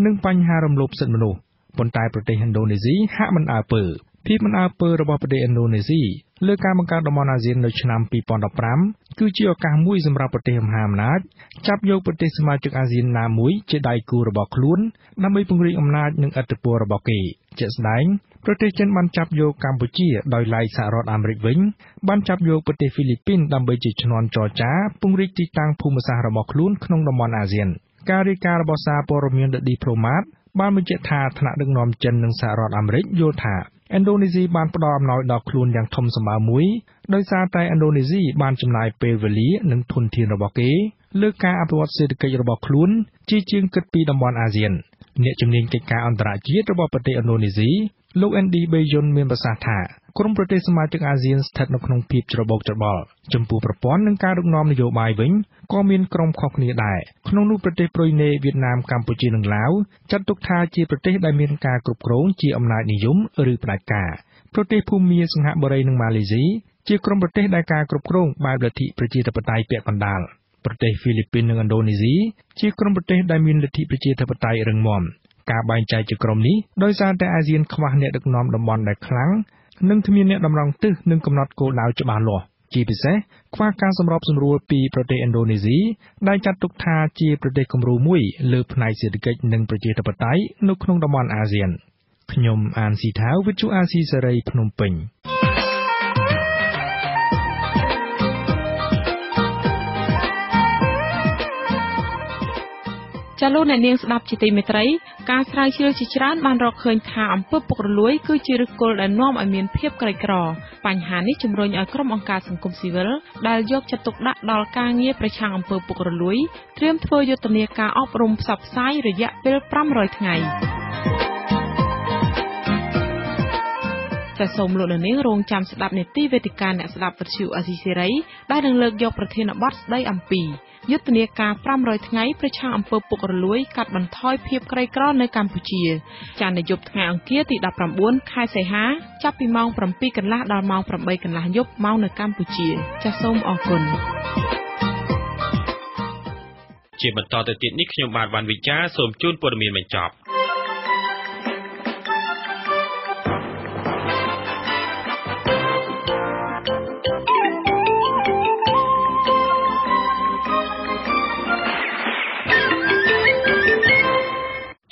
និងបញ្ហារំលោភសិទ្ធិមនុស្សប៉ុន្តែប្រទេសឥណ្ឌូនេស៊ីហាក់មិនអើពើភាពមិនអើពើរបស់ប្រទេសឥណ្ឌូនេស៊ីលើការបង្កើតតំបន់អាស៊ាននៅឆ្នាំ2015គឺជាឱកាសមួយសម្រាប់ប្រទេសមហាអំណាចចាប់យកប្រទេសសមាជិកអាស៊ានណាមួយជាដៃគូរបស់ខ្លួនដើម្បីពង្រីកអំណាចនិងឥទ្ធិពលរបស់គេជាក់ស្ដែងប្រទេសចិនបានចាប់យកកម្ពុជាដោយឡែកសហរដ្ឋអាមេរិកវិញបានចាប់យកប្រទេសហ្វីលីពីនដើម្បីជាឈ្នាន់ចរចាពង្រីកទីតាំងភូមិសាស្ត្ររបស់ខ្លួនក្នុងតំបន់អាស៊ានការរាយការណ៍របស់សារព័ត៌មាន The Diplomat បានបញ្ជាក់ថាថ្នាក់ដឹកនាំចិននិងសហរដ្ឋអាមេរិកយល់ថាឥណ្ឌូនេស៊ីបានផ្ដល់អំណោយដល់ខ្លួនយ៉ាងធំសម្បើមមួយដោយសារតែឥណ្ឌូនេស៊ីបានចំណាយពេលវេលានិងធនធានរបស់គេលើការអភិវឌ្ឍសេដ្ឋកិច្ចរបស់ខ្លួនជាជាងគិតពីតំបន់អាស៊ានអ្នកជំនាញកិច្ចការអន្តរជាតិរបស់ប្រទេសឥណ្ឌូនេស៊ីលោក Andy Bayon មានប្រសាសន៍ថាក្រុមប្រទេសសមាជិកអាស៊ានស្ថិតនៅក្នុងភាពច្របូកច្របល់ចំពោះប្រព័ន្ធនិងការដឹកនាំនយោបាយវិញក៏មានក្រុមខុសគ្នាដែរក្នុងនោះប្រទេសប្រុយណេវៀតណាមកម្ពុជានិងឡាវចាត់ទុកថាជាប្រទេសដែលមានការគ្រប់គ្រងជាអំណាចនិយមឬផ្ដាច់ការប្រទេសភូមាសិង្ហបុរីនិងម៉ាឡេស៊ីជាក្រុមប្រទេសដែលការគ្រប់គ្រងបែបលទ្ធិប្រជាធិបតេយ្យពាក់កណ្ដាលប្រទេសហ្វីលីពីននិងឥណ្ឌូនេស៊ីជាក្រុមប្រទេសដែលមានលទ្ធិប្រជាធិបតេយ្យរឹងមាំការបែងចែកជាក្រុមនេះដោយសារតែអាស៊ានខ្វះអ្នកដឹកនាំតំបន់ដែលខ្លាំងនិងគ្មានអ្នកតម្រង់ទិសនិងកំណត់គោលដៅច្បាស់លាស់ជាពិសេសខ្វះការសម្របសម្រួលពីប្រទេសឥណ្ឌូនេស៊ីដែលចាត់ទុកថាជាប្រទេសគំរូមួយលើផ្នែកសេដ្ឋកិច្ចនិងប្រជាធិបតេយ្យនៅក្នុងតំបន់អាស៊ានខ្ញុំអានស៊ីថាវវិទ្យុអាស៊ីសេរីភ្នំពេញចាលោកអ្នកនាងស្ដាប់ជាទីមេត្រីការស្រាវជ្រាវជាច្រើនបានរកឃើញថាអំពើពុករលួយគឺជាឫសគល់ដែលនាំឲ្យមានភាពក្រីក្របញ្ហានេះជំរុញឲ្យក្រុមអង្គការសង្គមស៊ីវិលដែលយកចិត្តទុកដាក់ដល់ការងារប្រឆាំងអំពើពុករលួយត្រៀមធ្វើយុទ្ធនាការអប់រំផ្សព្វផ្សាយរយៈពេល500ថ្ងៃសូមលោកអ្នកនាងរងចាំស្ដាប់នេតិវេទិកាអ្នកស្ដាប់វិទ្យុអាស៊ីសេរីដែលនឹងលើកយកប្រធានបទស្ដីអំពីយុទ្ធនាការ500ថ្ងៃប្រឆាំងអំពើពុករលួយកាត់បន្ថយភាពក្រីក្រនៅកម្ពុជាចានៅយប់ថ្ងៃអង្គារទី19ខែសីហាចាប់ពីម៉ោង 7 កន្លះដល់ម៉ោង 8 កន្លះយប់ម៉ោងនៅកម្ពុជាចាសសូមអរគុណជាបន្តទៅទៀតនេះខ្ញុំបាទវ៉ាន់វិចាសូមជូនព័ត៌មានបញ្ចប់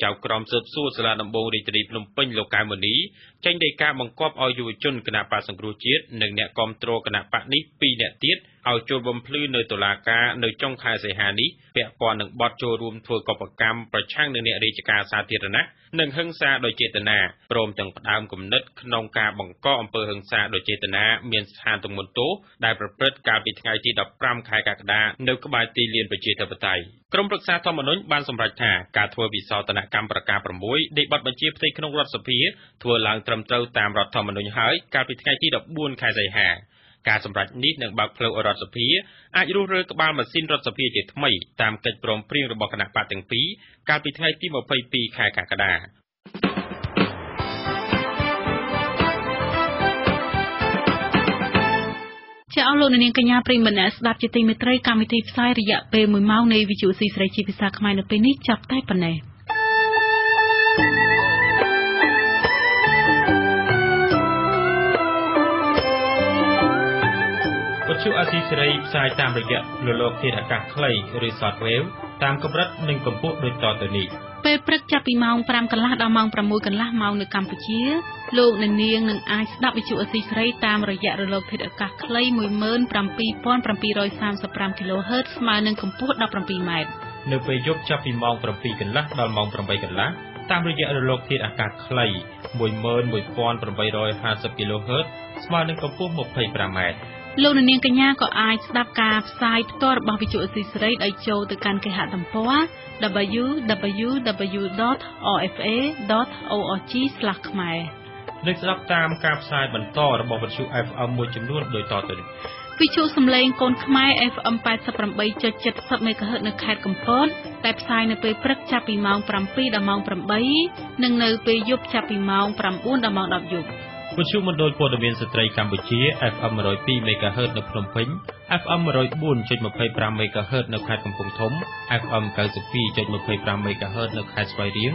ចៅក្រមស៊ើបសួរសាលាដំបងរាជធានីភ្នំពេញលោកកៅមុនីចេញដីកាបង្គាប់ឲ្យយុវជនគណបក្សសង្គ្រោះជាតិនិងអ្នកគាំទ្រគណបក្សនេះ2នាក់ទៀតឲ្យចូលបំភ្លឺនៅតុលាការនៅចុងខែសីហានេះពាក់ព័ន្ធនឹងបទចូលរួមធ្វើកុប្បកម្មប្រឆាំងនឹងអ្នករាជការសាធារណៈនិងហិង្សាដោយចេតនាព្រមទាំងផ្ដើមគំនិតក្នុងការបង្កអំពើហិង្សាដោយចេតនាមានស្ថានទម្ងន់ទោសដែលប្រព្រឹត្តកាលពីថ្ងៃទី15ខែកក្កដានៅក្បែរទីលានប្រជាធិបតេយ្យក្រុមប្រឹក្សាធម្មនុញ្ញបានសម្រេចថាការធ្វើវិសោធនកម្មប្រការ6នៃបទបញ្ជាផ្ទៃក្នុងរដ្ឋសភាធ្វើឡើងត្រឹមត្រូវតាមរដ្ឋធម្មនុញ្ញហើយកាលពីថ្ងៃទី14ខែសីហាការសម្រេចនេះនឹងបើកផ្លូវឲ្យរដ្ឋសភាអាចរុះរើក្បាលម៉ាស៊ីនរដ្ឋសភាជាថ្មីតាមកិច្ចព្រមព្រៀងរបស់គណៈបក្សទាំងពីរកាលពីថ្ងៃទី22ខែកក្កដាជាអស់លោកនាងកញ្ញាប្រិយមិត្តអ្នកស្ដាប់ជាទីមេត្រីកម្មវិធីផ្សាយរយៈពេល1ម៉ោងនៃវិទ្យុស៊ីស្រីជាភាសាខ្មែរនៅពេលនេះចាប់តែប៉ុណ្ណេះវិទ្យុអាស៊ីសេរីផ្សាយតាមរយៈរលកធាតុអាកាសខ្លីឬ Shortwave តាមកម្រិតនិងកម្ពស់ដូចតទៅនេះពេលព្រឹកចាប់ពីម៉ោង 5 កន្លះដល់ម៉ោង 6 កន្លះម៉ោងនៅកម្ពុជាលោកអ្នកនាងនឹងអាចស្ដាប់វិទ្យុអាស៊ីសេរីតាមរយៈរលកធាតុអាកាសខ្លី 17735 kHz ស្មើនឹងកម្ពស់ 17 ម៉ែត្រនៅពេលយប់ចាប់ពីម៉ោង 7 កន្លះដល់ម៉ោង 8 កន្លះតាមរយៈរលកធាតុអាកាសខ្លី 11850 kHz ស្មើនឹងកម្ពស់ 25 ម៉ែត្រ លោកនាងកញ្ញាក៏អាចស្ដាប់ការផ្សាយផ្ទាល់របស់វិទ្យុអស៊ីសេរីដោយចូលទៅកាន់គេហទំព័រ www.rfa.org/ ខ្មែរនិងស្ដាប់តាមការផ្សាយបន្តរបស់វិទ្យុ FM មួយចំនួនដូចតទៅនេះវិទ្យុសំឡេងកូនខ្មែរ FM 88.70 MHz នៅខេត្តកំពតតែផ្សាយនៅពេលព្រឹកចាប់ពីម៉ោង 7 ដល់ម៉ោង 8 និងនៅពេលយប់ចាប់ពីម៉ោង 9 ដល់ម៉ោង 10 យប់វិទ្យុមណ្ឌលព័ត៌មានស្ត្រីកម្ពុជា FM 102 MHz នៅភ្នំពេញ FM 104.25 MHz នៅខេត្តកំពង់ធំ FM 92.25 MHz នៅខេត្តស្វាយរៀង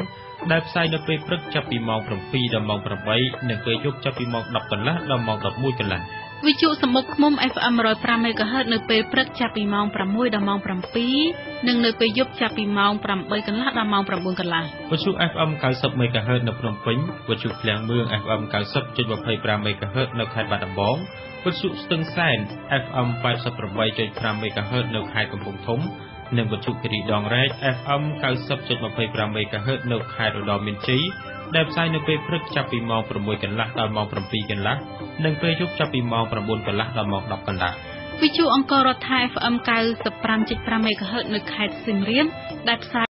ដែលផ្សាយនៅពេលព្រឹកចាប់ពីម៉ោង 7 ដល់ម៉ោង 8 និងពេលយប់ចាប់ពីម៉ោង 10 កន្លះដល់ម៉ោង 11 កន្លះវិទ្យុសំបុកឃ្មុំ FM 105 MHz នៅពេលព្រឹកចាប់ពីម៉ោង 6 ដល់ម៉ោង 7 និងនៅពេលយប់ចាប់ពីម៉ោង 8 កន្លះដល់ម៉ោង 9 កន្លះវិទ្យុ FM 90 MHz នៅភ្នំពេញវិទ្យុឃ្លាំងមឿង FM 90.25 MHz នៅខេត្តបាត់ដំបងវិទ្យុស្ទឹងសែន FM 88.5 MHz នៅខេត្តកំពង់ធំនិងវិទ្យុគិរីដងរែក FM 90.25 MHz នៅខេត្តឧត្តរមានជ័យដែលផ្សាយនៅពេលព្រឹកចាប់ពីម៉ោង 6 កន្លះដល់ម៉ោង 7 កន្លះនិងពេលយប់ចាប់ពីម៉ោង 9 កន្លះដល់ម៉ោង 10 កន្លះវិទ្យុអង្គររដ្ឋា FM 95.5 MHz នៅខេត្តសៀមរាបដែលផ្សាយ